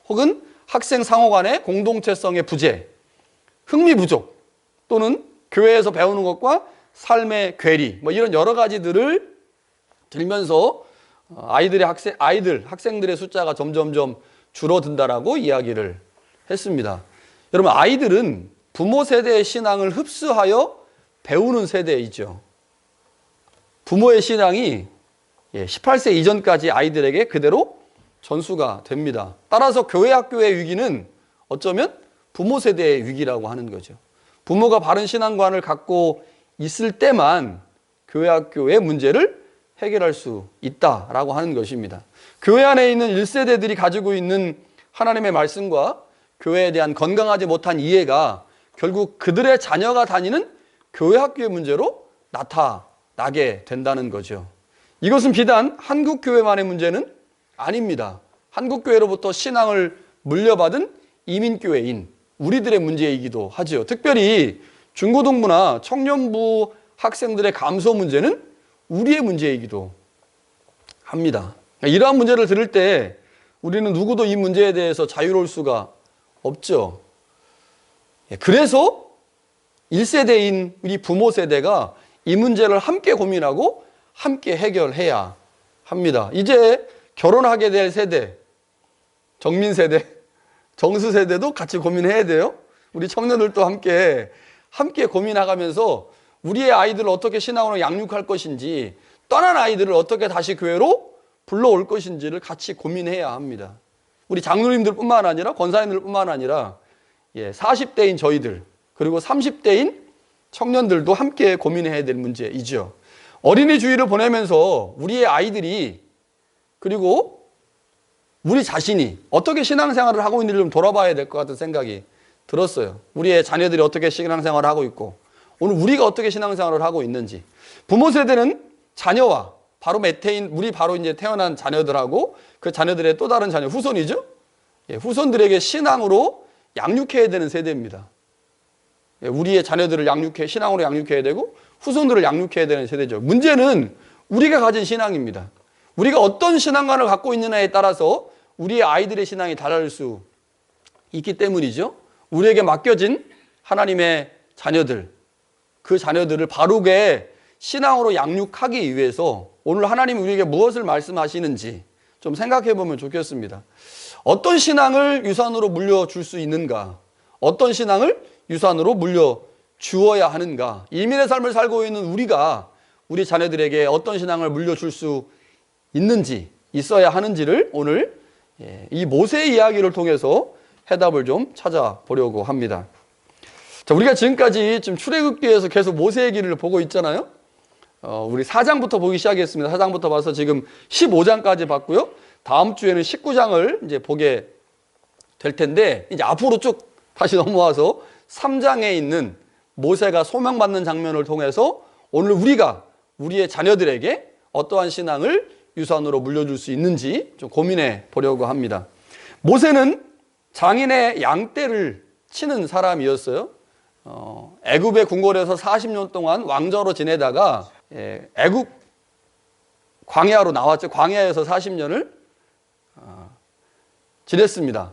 혹은 학생 상호 간의 공동체성의 부재, 흥미 부족 또는 교회에서 배우는 것과 삶의 괴리 이런 여러 가지들을 들면서 학생들의 숫자가 점점점 줄어든다라고 이야기를 했습니다. 여러분, 아이들은 부모 세대의 신앙을 흡수하여 배우는 세대이죠. 부모의 신앙이 18세 이전까지 아이들에게 그대로 전수가 됩니다. 따라서 교회 학교의 위기는 어쩌면 부모 세대의 위기라고 하는 거죠. 부모가 바른 신앙관을 갖고 있을 때만 교회 학교의 문제를 해결할 수 있다라고 하는 것입니다. 교회 안에 있는 1세대들이 가지고 있는 하나님의 말씀과 교회에 대한 건강하지 못한 이해가 결국 그들의 자녀가 다니는 교회 학교의 문제로 나타나게 된다는 거죠. 이것은 비단 한국 교회만의 문제는 아닙니다. 한국 교회로부터 신앙을 물려받은 이민교회인 우리들의 문제이기도 하죠. 특별히 중고등부나 청년부 학생들의 감소 문제는 우리의 문제이기도 합니다. 이러한 문제를 들을 때 우리는 누구도 이 문제에 대해서 자유로울 수가 없죠. 그래서 1세대인 우리 부모 세대가 이 문제를 함께 고민하고 함께 해결해야 합니다. 이제 결혼하게 될 세대, 정민 세대, 정수 세대도 같이 고민해야 돼요. 우리 청년들도 함께 고민하면서 우리의 아이들을 어떻게 신앙으로 양육할 것인지, 떠난 아이들을 어떻게 다시 교회로 불러올 것인지를 같이 고민해야 합니다. 우리 장로님들뿐만 아니라 권사님들뿐만 아니라 40대인 저희들 그리고 30대인 청년들도 함께 고민해야 될 문제이죠. 어린이 주일을 보내면서 우리의 아이들이 그리고 우리 자신이 어떻게 신앙생활을 하고 있는지 좀 돌아봐야 될 것 같은 생각이 들었어요. 우리의 자녀들이 어떻게 신앙생활을 하고 있고 오늘 우리가 어떻게 신앙생활을 하고 있는지. 부모 세대는 자녀와 바로 우리 바로 이제 태어난 자녀들하고 그 자녀들의 또 다른 자녀, 후손이죠. 후손들에게 신앙으로 양육해야 되는 세대입니다. 우리의 자녀들을 신앙으로 양육해야 되고 후손들을 양육해야 되는 세대죠. 문제는 우리가 가진 신앙입니다. 우리가 어떤 신앙관을 갖고 있느냐에 따라서 우리의 아이들의 신앙이 달라질 수 있기 때문이죠. 우리에게 맡겨진 하나님의 자녀들, 그 자녀들을 바르게 신앙으로 양육하기 위해서 오늘 하나님이 우리에게 무엇을 말씀하시는지 좀 생각해 보면 좋겠습니다. 어떤 신앙을 유산으로 물려줄 수 있는가? 어떤 신앙을 유산으로 물려주어야 하는가? 이민의 삶을 살고 있는 우리가 우리 자녀들에게 어떤 신앙을 물려줄 수 있어야 하는지를 오늘 이 모세의 이야기를 통해서 해답을 좀 찾아보려고 합니다. 자, 우리가 지금까지 지금 출애굽기에서 계속 모세의 길을 보고 있잖아요. 우리 4장부터 보기 시작했습니다. 4장부터 봐서 지금 15장까지 봤고요. 다음 주에는 19장을 이제 보게 될 텐데, 이제 앞으로 쭉 다시 넘어와서 3장에 있는 모세가 소명받는 장면을 통해서 오늘 우리가 우리의 자녀들에게 어떠한 신앙을 유산으로 물려줄 수 있는지 좀 고민해 보려고 합니다. 모세는 장인의 양떼를 치는 사람이었어요. 애굽의 궁궐에서 40년 동안 왕자로 지내다가 애굽 광야로 나왔죠. 광야에서 40년을 지냈습니다.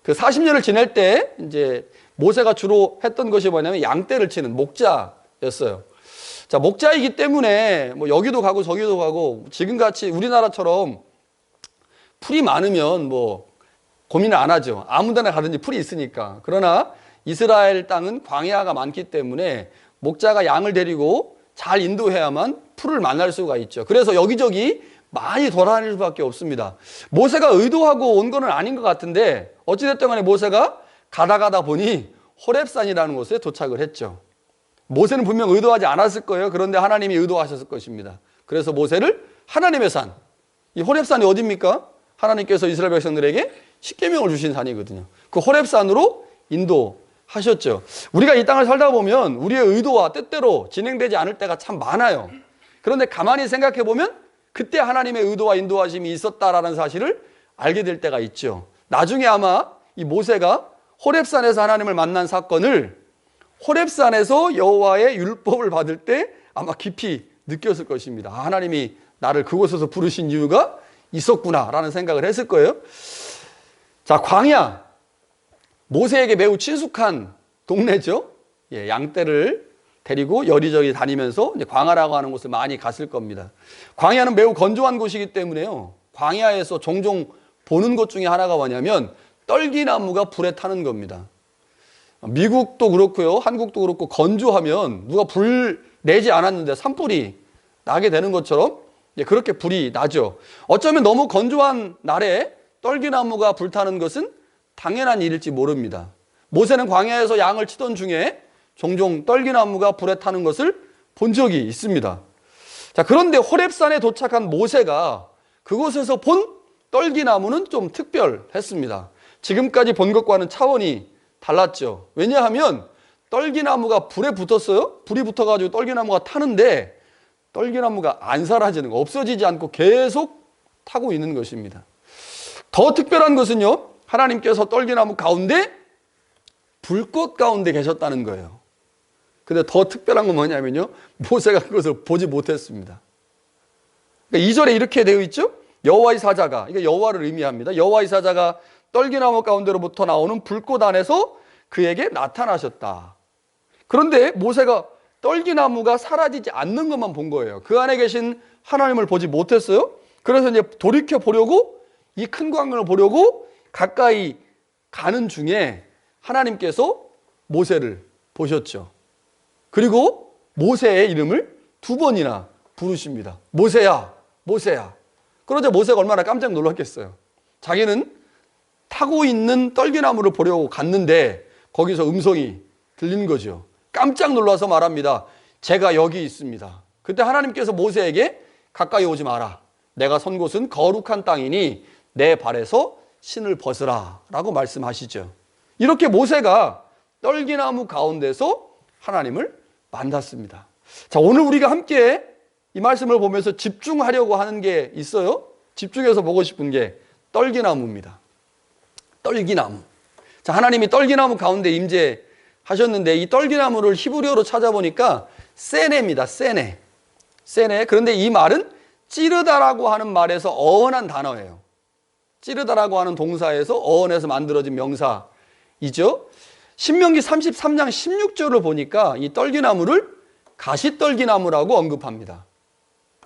그 40년을 지낼 때 이제 모세가 주로 했던 것이 뭐냐면 양떼를 치는 목자였어요. 자, 목자이기 때문에 뭐 여기도 가고 저기도 가고 지금같이 우리나라처럼 풀이 많으면 뭐 고민을 안 하죠. 아무 데나 가든지 풀이 있으니까. 그러나 이스라엘 땅은 광야가 많기 때문에 목자가 양을 데리고 잘 인도해야만 풀을 만날 수가 있죠. 그래서 여기저기 많이 돌아다닐 수밖에 없습니다. 모세가 의도하고 온 건 아닌 것 같은데 어찌됐든 간에 모세가 가다 보니 호렙산이라는 곳에 도착을 했죠. 모세는 분명 의도하지 않았을 거예요. 그런데 하나님이 의도하셨을 것입니다. 그래서 모세를 하나님의 산, 이 호렙산이 어디입니까? 하나님께서 이스라엘 백성들에게 십계명을 주신 산이거든요. 그 호렙산으로 인도하셨죠. 우리가 이 땅을 살다 보면 우리의 의도와 뜻대로 진행되지 않을 때가 참 많아요. 그런데 가만히 생각해 보면 그때 하나님의 의도와 인도하심이 있었다라는 사실을 알게 될 때가 있죠. 나중에 아마 이 모세가 호렙산에서 하나님을 만난 사건을 호렙산에서 여호와의 율법을 받을 때 아마 깊이 느꼈을 것입니다. 하나님이 나를 그곳에서 부르신 이유가 있었구나라는 생각을 했을 거예요. 자, 광야. 모세에게 매우 친숙한 동네죠. 예, 양떼를 데리고 여리저리 다니면서 이제 광야라고 하는 곳을 많이 갔을 겁니다. 광야는 매우 건조한 곳이기 때문에요. 광야에서 종종 보는 것 중에 하나가 뭐냐면 떨기나무가 불에 타는 겁니다. 미국도 그렇고요, 한국도 그렇고 건조하면 누가 불 내지 않았는데 산불이 나게 되는 것처럼 그렇게 불이 나죠. 어쩌면 너무 건조한 날에 떨기나무가 불타는 것은 당연한 일일지 모릅니다. 모세는 광야에서 양을 치던 중에 종종 떨기나무가 불에 타는 것을 본 적이 있습니다. 자, 그런데 호렙산에 도착한 모세가 그곳에서 본 떨기나무는 좀 특별했습니다. 지금까지 본 것과는 차원이 달랐죠. 왜냐하면 떨기나무가 불에 붙었어요. 불이 붙어가지고 떨기나무가 타는데 떨기나무가 안 사라지는 거, 없어지지 않고 계속 타고 있는 것입니다. 더 특별한 것은요, 하나님께서 떨기나무 가운데 불꽃 가운데 계셨다는 거예요. 근데 더 특별한 건 뭐냐면요, 모세가 그것을 보지 못했습니다. 그러니까 2절에 이렇게 되어 있죠. 여호와의 사자가, 이게 여호와를 의미합니다. 여호와의 사자가 떨기나무 가운데로부터 나오는 불꽃 안에서 그에게 나타나셨다. 그런데 모세가 떨기나무가 사라지지 않는 것만 본 거예요. 그 안에 계신 하나님을 보지 못했어요. 그래서 이제 돌이켜 보려고, 이 큰 광을 보려고 가까이 가는 중에 하나님께서 모세를 보셨죠. 그리고 모세의 이름을 2번이나 부르십니다. 모세야, 모세야. 그러자 모세가 얼마나 깜짝 놀랐겠어요. 자기는 타고 있는 떨기나무를 보려고 갔는데 거기서 음성이 들린 거죠. 깜짝 놀라서 말합니다. 제가 여기 있습니다. 그때 하나님께서 모세에게 가까이 오지 마라. 내가 선 곳은 거룩한 땅이니 내 발에서 신을 벗으라 라고 말씀하시죠. 이렇게 모세가 떨기나무 가운데서 하나님을 만났습니다. 자, 오늘 우리가 함께 이 말씀을 보면서 집중하려고 하는 게 있어요. 집중해서 보고 싶은 게 떨기나무입니다. 떨기나무. 자, 하나님이 떨기나무 가운데 임재하셨는데 이 떨기나무를 히브리어로 찾아보니까 세네입니다. 세네. 세네. 그런데 이 말은 찌르다라고 하는 말에서 어원한 단어예요. 찌르다라고 하는 동사에서 어원해서 만들어진 명사이죠. 신명기 33장 16절을 보니까 이 떨기나무를 가시떨기나무라고 언급합니다.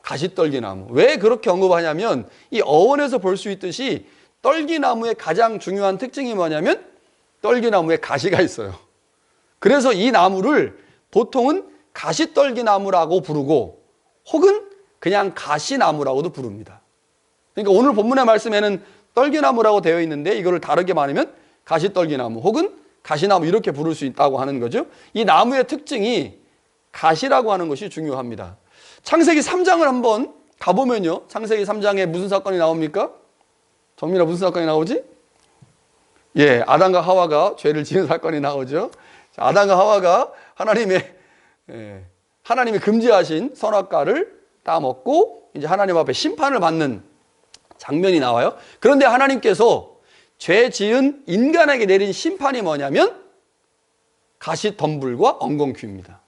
가시떨기나무. 왜 그렇게 언급하냐면 이 어원에서 볼 수 있듯이 떨기나무의 가장 중요한 특징이 뭐냐면 떨기나무에 가시가 있어요. 그래서 이 나무를 보통은 가시떨기나무라고 부르고 혹은 그냥 가시나무라고도 부릅니다. 그러니까 오늘 본문의 말씀에는 떨기나무라고 되어 있는데 이거를 다르게 말하면 가시떨기나무 혹은 가시나무 이렇게 부를 수 있다고 하는 거죠. 이 나무의 특징이 가시라고 하는 것이 중요합니다. 창세기 3장을 한번 가보면요. 창세기 3장에 무슨 사건이 나옵니까? 정민아, 무슨 사건이 나오지? 예, 아담과 하와가 죄를 지은 사건이 나오죠. 아담과 하와가 하나님이 금지하신 선악과를 따먹고 이제 하나님 앞에 심판을 받는 장면이 나와요. 그런데 하나님께서 죄 지은 인간에게 내린 심판이 뭐냐면 가시덤불과 엉겅퀴입니다.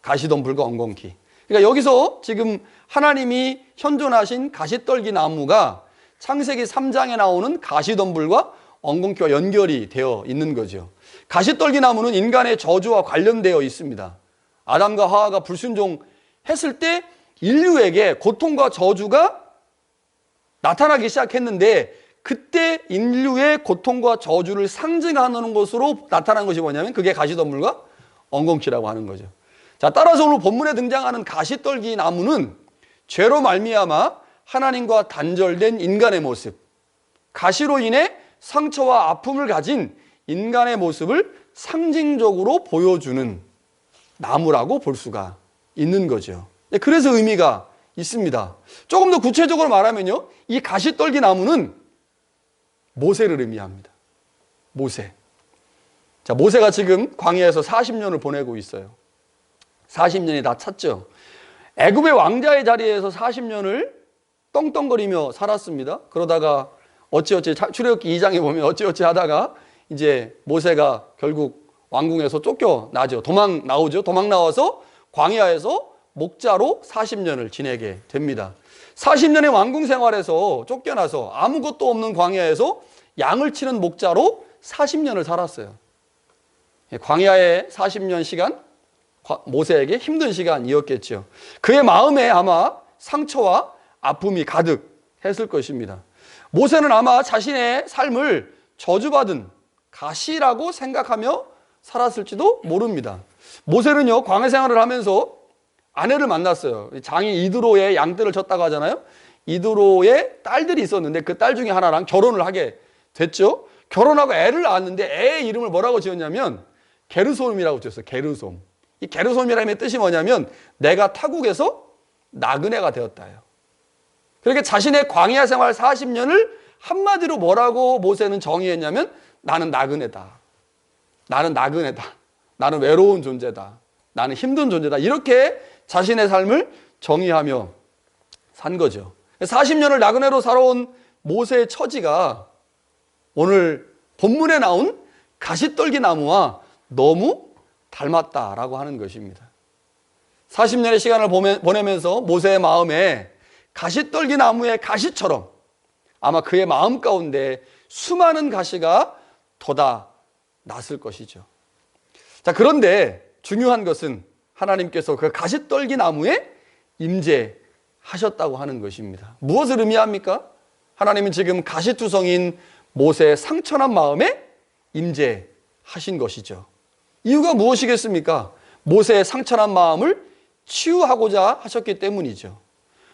가시덤불과 엉겅퀴. 그러니까 여기서 지금 하나님이 현존하신 가시떨기 나무가 창세기 3장에 나오는 가시덤불과 엉겅퀴와 연결이 되어 있는 거죠. 가시떨기 나무는 인간의 저주와 관련되어 있습니다. 아담과 하와가 불순종했을 때 인류에게 고통과 저주가 나타나기 시작했는데 그때 인류의 고통과 저주를 상징하는 것으로 나타난 것이 뭐냐면 그게 가시덤불과 엉겅퀴라고 하는 거죠. 자, 따라서 오늘 본문에 등장하는 가시떨기 나무는 죄로 말미암아 하나님과 단절된 인간의 모습, 가시로 인해 상처와 아픔을 가진 인간의 모습을 상징적으로 보여주는 나무라고 볼 수가 있는 거죠. 그래서 의미가 있습니다. 조금 더 구체적으로 말하면요, 이 가시떨기 나무는 모세를 의미합니다. 모세. 자, 모세가 지금 광야에서 40년을 보내고 있어요. 40년이 다 찼죠. 애굽의 왕자의 자리에서 40년을 떵떵거리며 살았습니다. 그러다가 어찌어찌 출애굽기 2장에 보면 어찌어찌 하다가 이제 모세가 결국 왕궁에서 쫓겨나죠. 도망 나오죠. 도망 나와서 광야에서 목자로 40년을 지내게 됩니다. 40년의 왕궁 생활에서 쫓겨나서 아무것도 없는 광야에서 양을 치는 목자로 40년을 살았어요. 광야의 40년 시간, 모세에게 힘든 시간이었겠죠. 그의 마음에 아마 상처와 아픔이 가득했을 것입니다. 모세는 아마 자신의 삶을 저주받은 가시라고 생각하며 살았을지도 모릅니다. 모세는요, 광야 생활을 하면서 아내를 만났어요. 장인 이드로의 양떼를 쳤다고 하잖아요. 이드로의 딸들이 있었는데 그 딸 중에 하나랑 결혼을 하게 됐죠. 결혼하고 애를 낳았는데 애의 이름을 뭐라고 지었냐면 게르솜이라고 지었어요. 게르솜. 이 게르솜이라는 뜻이 뭐냐면 내가 타국에서 나그네가 되었다요. 그렇게 자신의 광야 생활 40년을 한마디로 뭐라고 모세는 정의했냐면 나는 나그네다. 나는 나그네다. 나는 외로운 존재다. 나는 힘든 존재다. 이렇게 자신의 삶을 정의하며 산 거죠. 40년을 나그네로 살아온 모세의 처지가 오늘 본문에 나온 가시떨기 나무와 너무 닮았다라고 하는 것입니다. 40년의 시간을 보내면서 모세의 마음에 가시떨기 나무의 가시처럼 아마 그의 마음 가운데 수많은 가시가 돋아났을 것이죠. 자, 그런데 중요한 것은 하나님께서 그 가시떨기 나무에 임재하셨다고 하는 것입니다. 무엇을 의미합니까? 하나님은 지금 가시투성인 모세의 상처난 마음에 임재하신 것이죠. 이유가 무엇이겠습니까? 모세의 상처난 마음을 치유하고자 하셨기 때문이죠.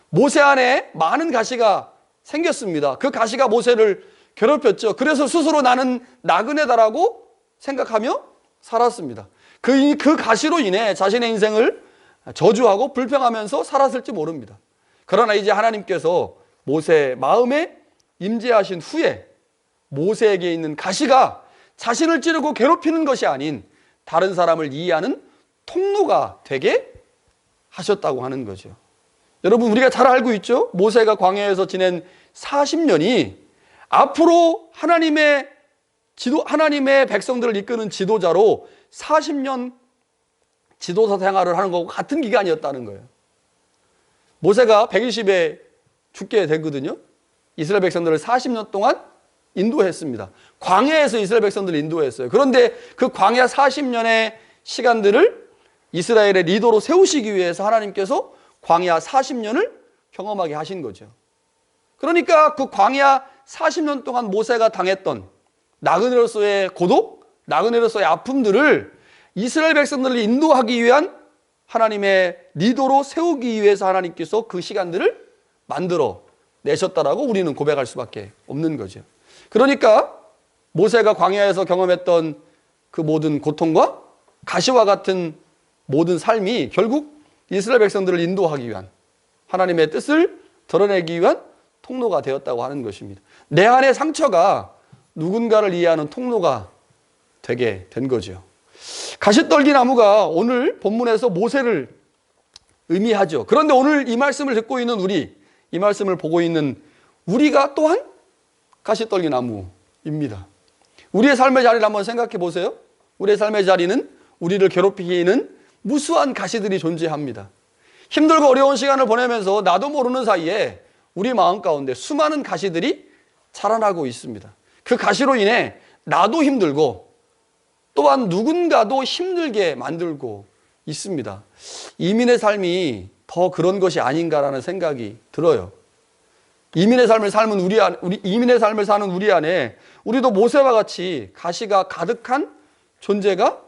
모세 안에 많은 가시가 생겼습니다. 그 가시가 모세를 괴롭혔죠. 그래서 스스로 나는 나그네다라고 생각하며 살았습니다. 그 가시로 인해 자신의 인생을 저주하고 불평하면서 살았을지 모릅니다. 그러나 이제 하나님께서 모세 마음에 임재하신 후에 모세에게 있는 가시가 자신을 찌르고 괴롭히는 것이 아닌 다른 사람을 이해하는 통로가 되게 하셨다고 하는 거죠. 여러분, 우리가 잘 알고 있죠? 모세가 광야에서 지낸 40년이 앞으로 하나님의 백성들을 이끄는 지도자로 40년 지도사 생활을 하는 것과 같은 기간이었다는 거예요. 모세가 120에 죽게 되거든요. 이스라엘 백성들을 40년 동안 인도했습니다. 광야에서 이스라엘 백성들을 인도했어요. 그런데 그 광야 40년의 시간들을 이스라엘의 리더로 세우시기 위해서 하나님께서 광야 40년을 경험하게 하신 거죠. 그러니까 그 광야 40년 동안 모세가 당했던 나그네로서의 고독, 나그네로서의 아픔들을 이스라엘 백성들을 인도하기 위한 하나님의 리더로 세우기 위해서 하나님께서 그 시간들을 만들어 내셨다라고 우리는 고백할 수밖에 없는 거죠. 그러니까 모세가 광야에서 경험했던 그 모든 고통과 가시와 같은 모든 삶이 결국 이스라엘 백성들을 인도하기 위한 하나님의 뜻을 드러내기 위한 통로가 되었다고 하는 것입니다. 내 안의 상처가 누군가를 이해하는 통로가 되게 된 거죠. 가시떨기 나무가 오늘 본문에서 모세를 의미하죠. 그런데 오늘 이 말씀을 듣고 있는 우리, 이 말씀을 보고 있는 우리가 또한 가시떨기 나무입니다. 우리의 삶의 자리를 한번 생각해 보세요. 우리의 삶의 자리는 우리를 괴롭히는 무수한 가시들이 존재합니다. 힘들고 어려운 시간을 보내면서 나도 모르는 사이에 우리 마음 가운데 수많은 가시들이 자라나고 있습니다. 그 가시로 인해 나도 힘들고 또한 누군가도 힘들게 만들고 있습니다. 이민의 삶이 더 그런 것이 아닌가라는 생각이 들어요. 이민의 삶을 사는 우리 안에 우리도 모세와 같이 가시가 가득한 존재가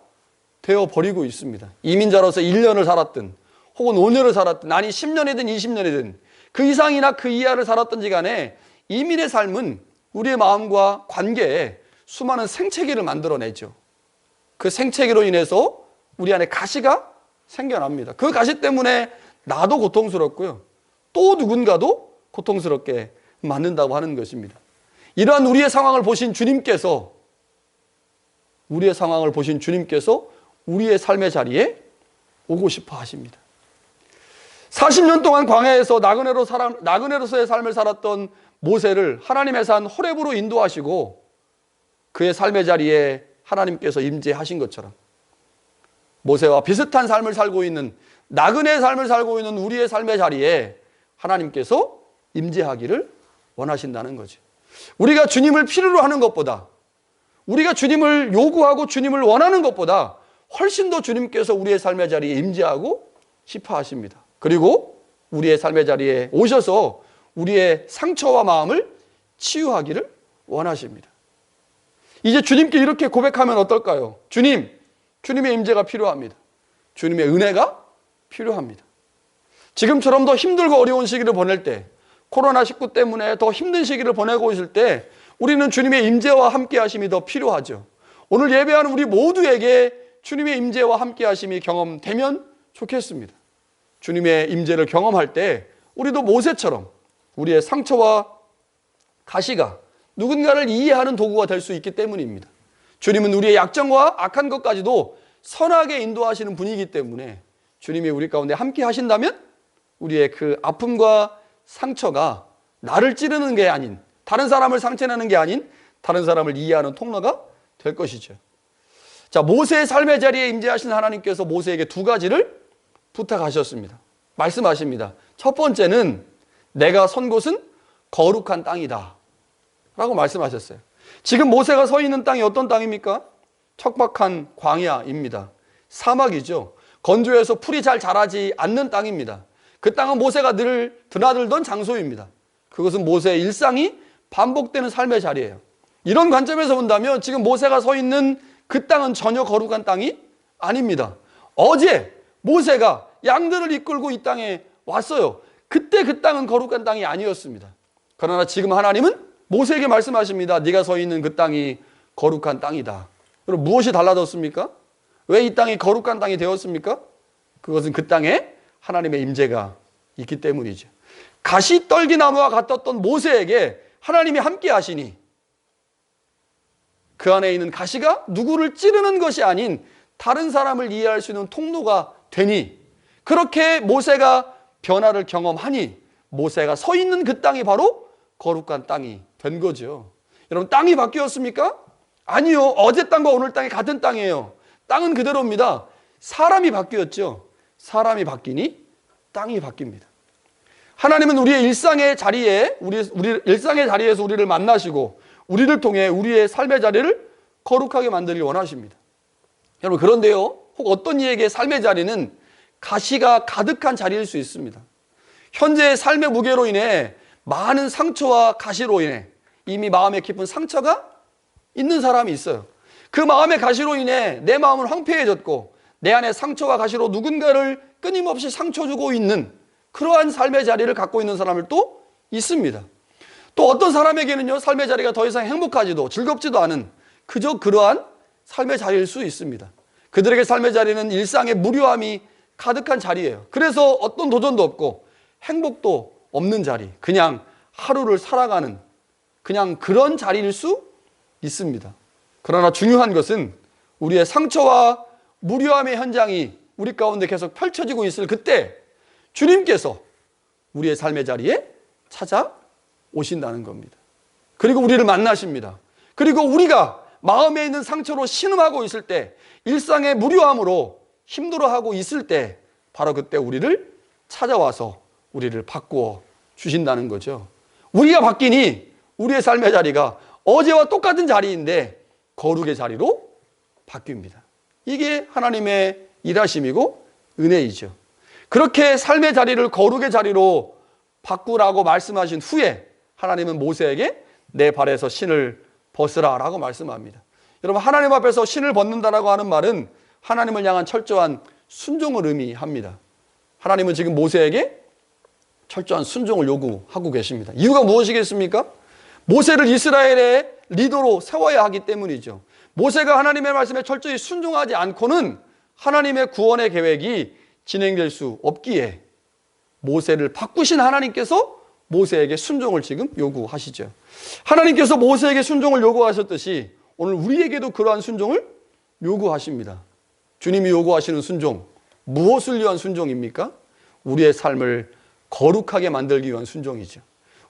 되어버리고 있습니다. 이민자로서 1년을 살았든 혹은 5년을 살았든 아니 10년이든 20년이든 그 이상이나 그 이하를 살았든지 간에 이민의 삶은 우리의 마음과 관계에 수많은 생채기를 만들어내죠. 그 생채기로 인해서 우리 안에 가시가 생겨납니다. 그 가시 때문에 나도 고통스럽고요. 또 누군가도 고통스럽게 만든다고 하는 것입니다. 이러한 우리의 상황을 보신 주님께서 우리의 삶의 자리에 오고 싶어 하십니다. 40년 동안 광야에서 나그네로서의 삶을 살았던 모세를 하나님의 산 호렙으로 인도하시고 그의 삶의 자리에 하나님께서 임재하신 것처럼 모세와 비슷한 삶을 살고 있는 나그네의 삶을 살고 있는 우리의 삶의 자리에 하나님께서 임재하기를 원하신다는 거죠. 우리가 주님을 필요로 하는 것보다, 우리가 주님을 요구하고 주님을 원하는 것보다 훨씬 더 주님께서 우리의 삶의 자리에 임재하고 싶어 하십니다. 그리고 우리의 삶의 자리에 오셔서 우리의 상처와 마음을 치유하기를 원하십니다. 이제 주님께 이렇게 고백하면 어떨까요? 주님의 임재가 필요합니다. 주님의 은혜가 필요합니다. 지금처럼 더 힘들고 어려운 시기를 보낼 때, 코로나19 때문에 더 힘든 시기를 보내고 있을 때 우리는 주님의 임재와 함께 하심이 더 필요하죠. 오늘 예배하는 우리 모두에게 주님의 임재와 함께 하심이 경험되면 좋겠습니다. 주님의 임재를 경험할 때 우리도 모세처럼 우리의 상처와 가시가 누군가를 이해하는 도구가 될 수 있기 때문입니다. 주님은 우리의 약점과 악한 것까지도 선하게 인도하시는 분이기 때문에 주님이 우리 가운데 함께 하신다면 우리의 그 아픔과 상처가 나를 찌르는 게 아닌, 다른 사람을 상처내는 게 아닌 다른 사람을 이해하는 통로가 될 것이죠. 자, 모세의 삶의 자리에 임재하신 하나님께서 모세에게 두 가지를 부탁하셨습니다. 말씀하십니다. 첫 번째는 내가 선 곳은 거룩한 땅이다 라고 말씀하셨어요. 지금 모세가 서 있는 땅이 어떤 땅입니까? 척박한 광야입니다. 사막이죠. 건조해서 풀이 잘 자라지 않는 땅입니다. 그 땅은 모세가 늘 드나들던 장소입니다. 그것은 모세의 일상이 반복되는 삶의 자리예요. 이런 관점에서 본다면 지금 모세가 서 있는 그 땅은 전혀 거룩한 땅이 아닙니다. 어제 모세가 양들을 이끌고 이 땅에 왔어요. 그때 그 땅은 거룩한 땅이 아니었습니다. 그러나 지금 하나님은 모세에게 말씀하십니다. 네가 서 있는 그 땅이 거룩한 땅이다. 그럼 무엇이 달라졌습니까? 왜 이 땅이 거룩한 땅이 되었습니까? 그것은 그 땅에 하나님의 임재가 있기 때문이죠. 가시떨기나무와 같았던 모세에게 하나님이 함께 하시니 그 안에 있는 가시가 누구를 찌르는 것이 아닌 다른 사람을 이해할 수 있는 통로가 되니, 그렇게 모세가 변화를 경험하니 모세가 서 있는 그 땅이 바로 거룩한 땅이 된 거죠. 여러분, 땅이 바뀌었습니까? 아니요. 어제 땅과 오늘 땅이 같은 땅이에요. 땅은 그대로입니다. 사람이 바뀌었죠. 사람이 바뀌니 땅이 바뀝니다. 하나님은 우리의 일상의 자리에 우리 일상의 자리에서 우리를 만나시고 우리를 통해 우리의 삶의 자리를 거룩하게 만들기 원하십니다. 여러분, 그런데요, 혹 어떤 이에게 삶의 자리는 가시가 가득한 자리일 수 있습니다. 현재의 삶의 무게로 인해 많은 상처와 가시로 인해 이미 마음에 깊은 상처가 있는 사람이 있어요. 그 마음의 가시로 인해 내 마음은 황폐해졌고 내 안에 상처와 가시로 누군가를 끊임없이 상처 주고 있는 그러한 삶의 자리를 갖고 있는 사람을 또 있습니다. 또 어떤 사람에게는요, 삶의 자리가 더 이상 행복하지도 즐겁지도 않은 그저 그러한 삶의 자리일 수 있습니다. 그들에게 삶의 자리는 일상의 무료함이 가득한 자리예요. 그래서 어떤 도전도 없고 행복도 없는 자리, 그냥 하루를 살아가는 그냥 그런 자리일 수 있습니다. 그러나 중요한 것은 우리의 상처와 무료함의 현장이 우리 가운데 계속 펼쳐지고 있을 그때 주님께서 우리의 삶의 자리에 찾아오신다는 겁니다. 그리고 우리를 만나십니다. 그리고 우리가 마음에 있는 상처로 신음하고 있을 때, 일상의 무료함으로 힘들어하고 있을 때 바로 그때 우리를 찾아와서 우리를 바꾸어 주신다는 거죠. 우리가 바뀌니 우리의 삶의 자리가 어제와 똑같은 자리인데 거룩의 자리로 바뀝니다. 이게 하나님의 일하심이고 은혜이죠. 그렇게 삶의 자리를 거룩의 자리로 바꾸라고 말씀하신 후에 하나님은 모세에게 내 발에서 신을 벗으라 라고 말씀합니다. 여러분, 하나님 앞에서 신을 벗는다라고 하는 말은 하나님을 향한 철저한 순종을 의미합니다. 하나님은 지금 모세에게 철저한 순종을 요구하고 계십니다. 이유가 무엇이겠습니까? 모세를 이스라엘의 리더로 세워야 하기 때문이죠. 모세가 하나님의 말씀에 철저히 순종하지 않고는 하나님의 구원의 계획이 진행될 수 없기에 모세를 바꾸신 하나님께서 모세에게 순종을 지금 요구하시죠. 하나님께서 모세에게 순종을 요구하셨듯이 오늘 우리에게도 그러한 순종을 요구하십니다. 주님이 요구하시는 순종, 무엇을 위한 순종입니까? 우리의 삶을 거룩하게 만들기 위한 순종이죠.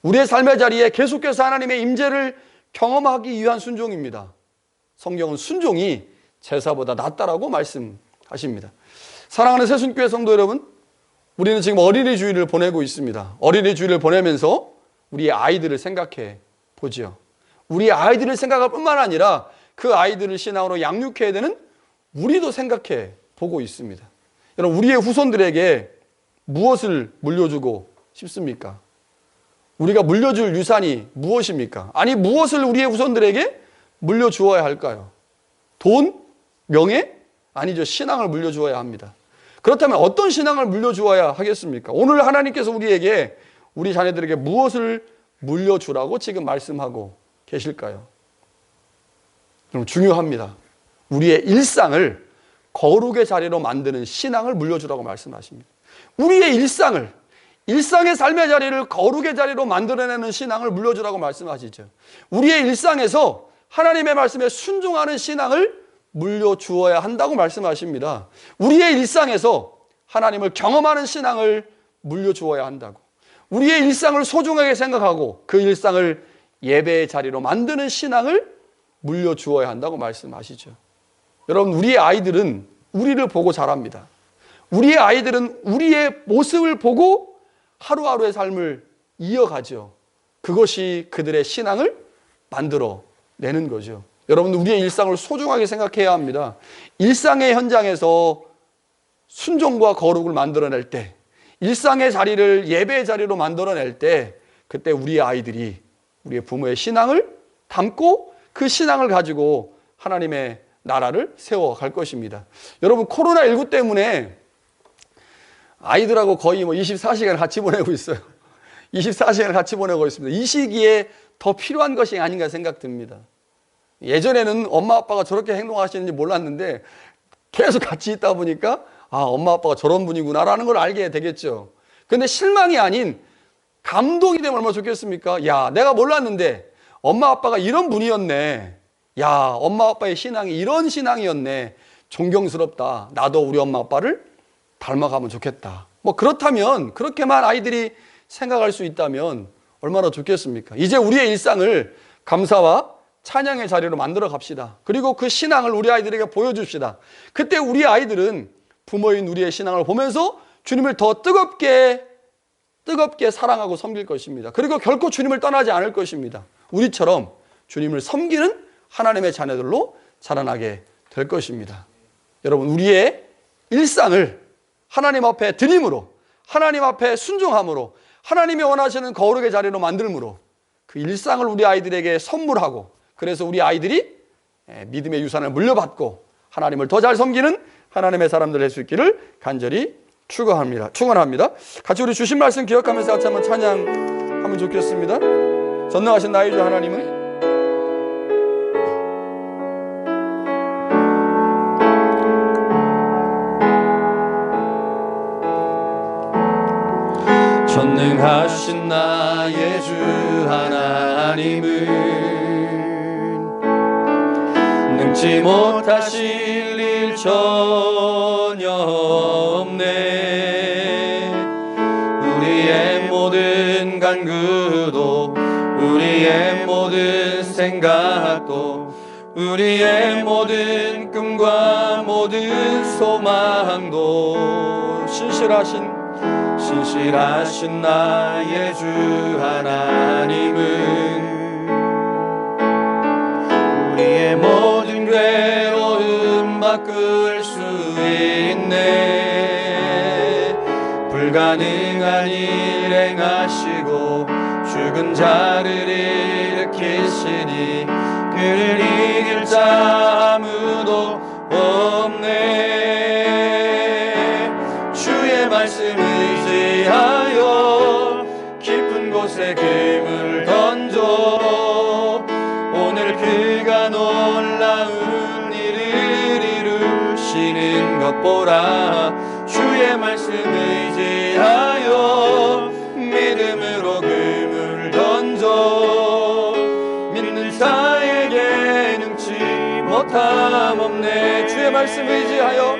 우리의 삶의 자리에 계속해서 하나님의 임재를 경험하기 위한 순종입니다. 성경은 순종이 제사보다 낫다라고 말씀하십니다. 사랑하는 새순교회 성도 여러분, 우리는 지금 어린이 주일을 보내고 있습니다. 어린이 주일을 보내면서 우리의 아이들을 생각해 보죠. 우리 아이들을 생각할 뿐만 아니라 그 아이들을 신앙으로 양육해야 되는 우리도 생각해 보고 있습니다. 여러분, 우리의 후손들에게 무엇을 물려주고 싶습니까? 우리가 물려줄 유산이 무엇입니까? 아니, 무엇을 우리의 후손들에게 물려주어야 할까요? 돈? 명예? 아니죠. 신앙을 물려주어야 합니다. 그렇다면 어떤 신앙을 물려주어야 하겠습니까? 오늘 하나님께서 우리에게, 우리 자녀들에게 무엇을 물려주라고 지금 말씀하고 계실까요? 그럼 중요합니다. 우리의 일상을 거룩의 자리로 만드는 신앙을 물려주라고 말씀하십니다. 우리의 일상의 삶의 자리를 거룩의 자리로 만들어내는 신앙을 물려주라고 말씀하시죠. 우리의 일상에서 하나님의 말씀에 순종하는 신앙을 물려주어야 한다고 말씀하십니다. 우리의 일상에서 하나님을 경험하는 신앙을 물려주어야 한다고. 우리의 일상을 소중하게 생각하고 그 일상을 예배의 자리로 만드는 신앙을 물려주어야 한다고 말씀하시죠. 여러분, 우리의 아이들은 우리를 보고 자랍니다. 우리의 아이들은 우리의 모습을 보고 하루하루의 삶을 이어가죠. 그것이 그들의 신앙을 만들어내는 거죠. 여러분, 우리의 일상을 소중하게 생각해야 합니다. 일상의 현장에서 순종과 거룩을 만들어낼 때, 일상의 자리를 예배의 자리로 만들어낼 때, 그때 우리의 아이들이 우리의 부모의 신앙을 담고 그 신앙을 가지고 하나님의 나라를 세워갈 것입니다. 여러분, 코로나19 때문에 아이들하고 거의 24시간을 같이 보내고 있어요. 24시간을 같이 보내고 있습니다. 이 시기에 더 필요한 것이 아닌가 생각됩니다. 예전에는 엄마 아빠가 저렇게 행동하시는지 몰랐는데 계속 같이 있다 보니까 엄마 아빠가 저런 분이구나라는 걸 알게 되겠죠. 그런데 실망이 아닌 감동이 되면 얼마나 좋겠습니까? 야, 내가 몰랐는데 엄마 아빠가 이런 분이었네. 야, 엄마 아빠의 신앙이 이런 신앙이었네. 존경스럽다. 나도 우리 엄마 아빠를 닮아가면 좋겠다. 그렇다면, 그렇게만 아이들이 생각할 수 있다면 얼마나 좋겠습니까? 이제 우리의 일상을 감사와 찬양의 자리로 만들어 갑시다. 그리고 그 신앙을 우리 아이들에게 보여줍시다. 그때 우리 아이들은 부모인 우리의 신앙을 보면서 주님을 더 뜨겁게 사랑하고 섬길 것입니다. 그리고 결코 주님을 떠나지 않을 것입니다. 우리처럼 주님을 섬기는 하나님의 자녀들로 자라나게 될 것입니다. 여러분, 우리의 일상을 하나님 앞에 드림으로, 하나님 앞에 순종함으로, 하나님이 원하시는 거룩의 자리로 만들므로 그 일상을 우리 아이들에게 선물하고, 그래서 우리 아이들이 믿음의 유산을 물려받고 하나님을 더 잘 섬기는 하나님의 사람들 될 수 있기를 간절히 축원합니다. 같이 우리 주신 말씀 기억하면서 같이 한번 찬양하면 좋겠습니다. 전능하신 나의 주 하나님은 전능하신 나의 주 하나님은 능치 못하실 일 전혀 없네. 우리의 모든 간구도, 우리의 모든 생각도, 우리의 모든 꿈과 모든 소망도 신실하신 나의 주 하나님은 우리의 모든 괴로움 바꿀 수 있네. 불가능한 일 행하시고 죽은 자를 일으키시니 그를 이길 자 아무도 없네. 주의 말씀 의지하여 깊은 곳에 금을 던져 오늘 것 보라. 주의 말씀 의지하여 믿음으로 그물을 던져 믿는 자에게 능치 못함 없네. 주의 말씀 의지하여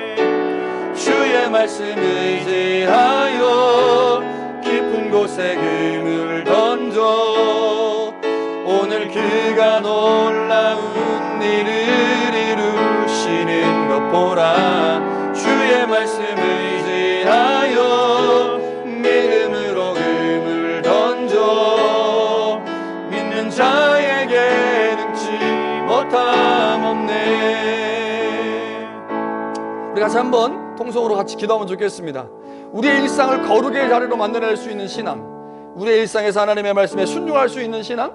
주의 말씀 의지하여 깊은 곳에 그물을 던져 오늘 그가 놀라운 일을 이루시는 것 보라. 주의 말씀 의지하여 믿음으로 그물을 던져 믿는 자에게 능치 못함 없네. 우리 같이 한번 통성으로 같이 기도하면 좋겠습니다. 우리의 일상을 거룩의 자리로 만들어낼 수 있는 신앙, 우리의 일상에서 하나님의 말씀에 순종할 수 있는 신앙,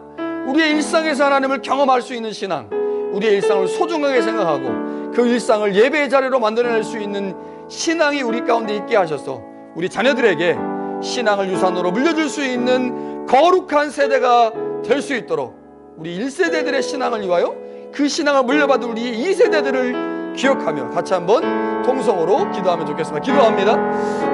우리의 일상에서 하나님을 경험할 수 있는 신앙, 우리의 일상을 소중하게 생각하고 그 일상을 예배의 자리로 만들어낼 수 있는 신앙이 우리 가운데 있게 하셔서 우리 자녀들에게 신앙을 유산으로 물려줄 수 있는 거룩한 세대가 될 수 있도록 우리 1세대들의 신앙을 위하여 그 신앙을 물려받은 우리 2세대들을 기억하며 같이 한번 통성으로 기도하면 좋겠습니다. 기도합니다.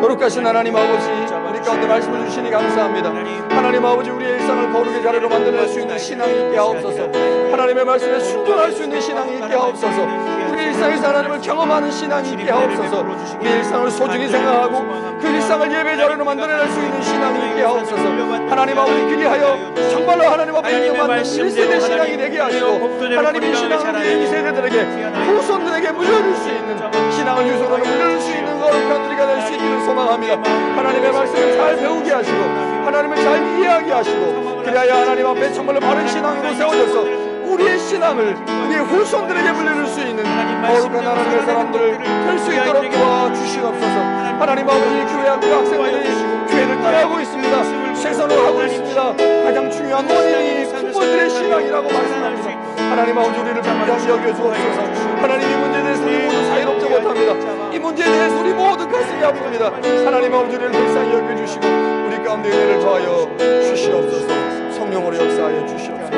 거룩하신 하나님 아버지, 우리 가운데 말씀을 주시니 감사합니다. 하나님 아버지, 우리의 일상을 거룩의 자리로 만들어낼 수 있는 신앙이 있게 하옵소서. 하나님의 말씀에 순종할 수 있는 신앙이 있게 하옵소서. 우리 일상에서 하나님을 경험하는 신앙이 있게 하옵소서. 우리 일상을 소중히 생각하고 그 일상을 예배 자리로 만들어낼 수 있는 신앙이 있게 하옵소서. 하나님 아버지, 그리하여 정말로 하나님 앞에 인정받는 1세대 신앙이 되게 하시고 하나님의 신앙을 우리 2세대들에게 후손들에게 물려줄 수 있는 신앙을 유손으로 물려줄 수 있는 거룩한 우리가 될 수 있기를 소망합니다. 하나님의 말씀을 잘 배우게 하시고 하나님을 잘 이해하게 하시고 그래야 하나님 앞에 정말로 바른 신앙으로 세워져서 우리의 신앙을 우리의 후손들에게 물려줄 수 있는 거룩한 하나님의 사람들 될 수 있도록 도와주시옵소서. 하나님 아버지, 교회 학교 학생들이 교회를 떠나고 있습니다. 세상으로 하고 있습니다. 가장 중요한 원인이 부모들의 신앙이라고 말씀합니다. 하나님 아버지, 우리를 분명히 여겨주옵소서. 하나님, 이 문제에 대해서 우리 모두 자유롭지 못합니다. 이 문제에 대해서 우리 모두 가슴이 아픕니다. 하나님 아버지, 우리를 불쌍히 여겨주시고 우리 가운데 은혜를 더하여 주시옵소서. 성령으로 역사하여 주시옵소서.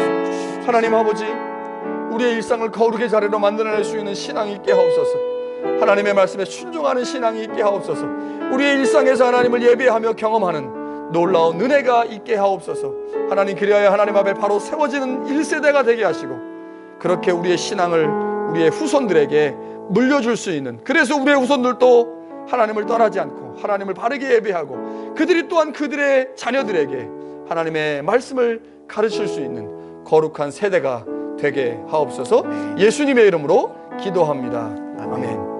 하나님 아버지, 우리의 일상을 거룩의 자리로 만들어낼 수 있는 신앙이 있게 하옵소서. 하나님의 말씀에 순종하는 신앙이 있게 하옵소서. 우리의 일상에서 하나님을 예배하며 경험하는 놀라운 은혜가 있게 하옵소서. 하나님, 그리하여 하나님 앞에 바로 세워지는 1세대가 되게 하시고 그렇게 우리의 신앙을 우리의 후손들에게 물려줄 수 있는, 그래서 우리의 후손들도 하나님을 떠나지 않고 하나님을 바르게 예배하고 그들이 또한 그들의 자녀들에게 하나님의 말씀을 가르칠 수 있는 거룩한 세대가 되게 하옵소서. 예수님의 이름으로 기도합니다. 아멘.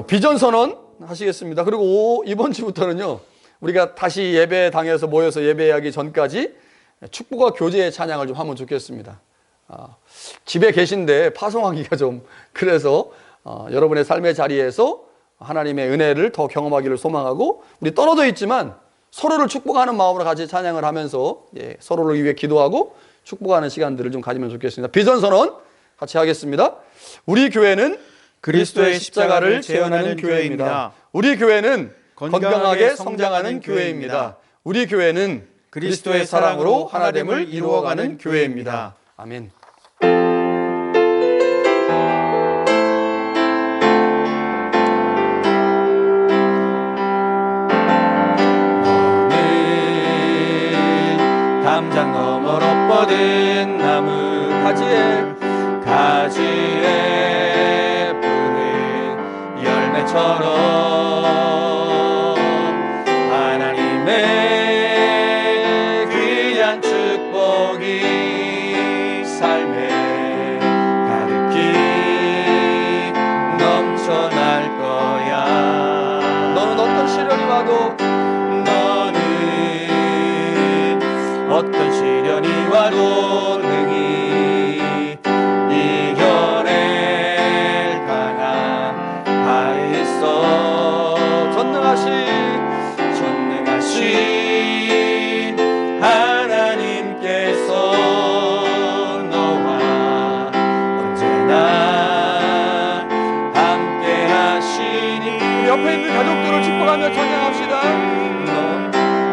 비전 선언 하시겠습니다. 그리고 이번 주부터는요, 우리가 다시 예배당에서 모여서 예배하기 전까지 축복과 교제의 찬양을 좀 하면 좋겠습니다. 집에 계신데 파송하기가 좀 그래서 여러분의 삶의 자리에서 하나님의 은혜를 더 경험하기를 소망하고, 우리 떨어져 있지만 서로를 축복하는 마음으로 같이 찬양을 하면서 서로를 위해 기도하고 축복하는 시간들을 좀 가지면 좋겠습니다. 비전 선언 같이 하겠습니다. 우리 교회는 그리스도의 십자가를 재현하는 교회입니다. 우리 교회는 건강하게 성장하는 교회입니다. 우리 교회는 그리스도의 사랑으로 하나됨을 이루어가는 교회입니다. 아멘. 담장 너머로 뻗은 나무 가지에 푸른 열매처럼 하나님의 귀한 축복이 삶에 가득히 넘쳐날 거야. 너는 어떤 시련이 와도 어떤 시련이 와도 능히 이겨낼 강한 바 있어. 전능하신 하나님께서 너와 언제나 함께 하시니. 옆에 있는 가족들을 축복하며 찬양합시다.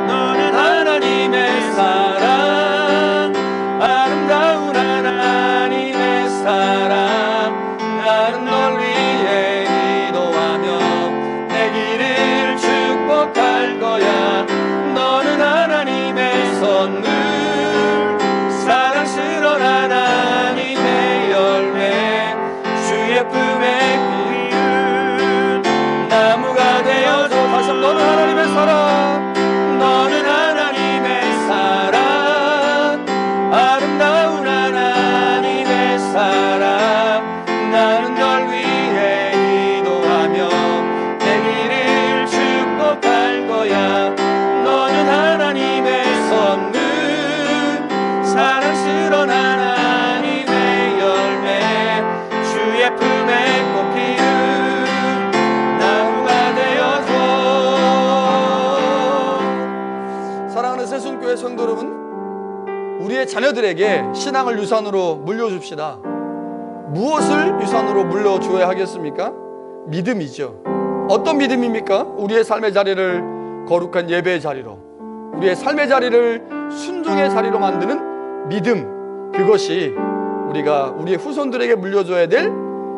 너는 하나님의 사랑, 아름다운 하나님의 사랑, 나는 널 위해 널 위해 기도하며 내 길을 축복할 거야. 너는 하나님의 선물, 사랑스러운 하나님의 열매, 주의 품에 꽃피는 나무가 되어줘. 사랑하는 새순교회 성도 여러분, 우리의 자녀들에게 신앙을 유산으로 물려줍시다. 무엇을 유산으로 물려줘야 하겠습니까? 믿음이죠. 어떤 믿음입니까? 우리의 삶의 자리를 거룩한 예배의 자리로, 우리의 삶의 자리를 순종의 자리로 만드는 믿음, 그것이 우리가 우리의 후손들에게 물려줘야 될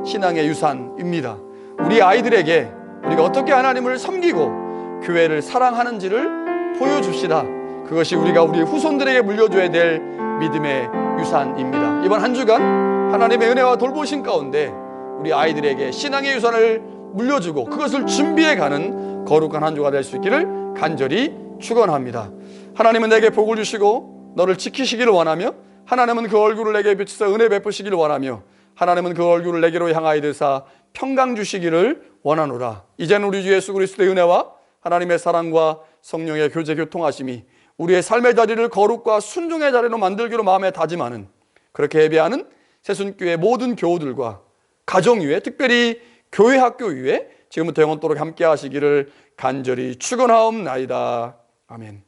신앙의 유산입니다. 우리 아이들에게 우리가 어떻게 하나님을 섬기고 교회를 사랑하는지를 보여줍시다. 그것이 우리가 우리 후손들에게 물려줘야 될 믿음의 유산입니다. 이번 한 주간 하나님의 은혜와 돌보신 가운데 우리 아이들에게 신앙의 유산을 물려주고 그것을 준비해가는 거룩한 한 주가 될 수 있기를 간절히 축원합니다. 하나님은 내게 복을 주시고 너를 지키시기를 원하며, 하나님은 그 얼굴을 내게 비추사 은혜 베푸시기를 원하며, 하나님은 그 얼굴을 내게로 향하여 드사 평강 주시기를 원하노라. 이제는 우리 주 예수 그리스도의 은혜와 하나님의 사랑과 성령의 교제 교통하심이 우리의 삶의 자리를 거룩과 순종의 자리로 만들기로 마음에 다짐하는, 그렇게 예배하는 새순교회 모든 교우들과 가정 위에, 특별히 교회 학교 위에 지금부터 영원토록 함께 하시기를 간절히 축원하옵나이다. 아멘.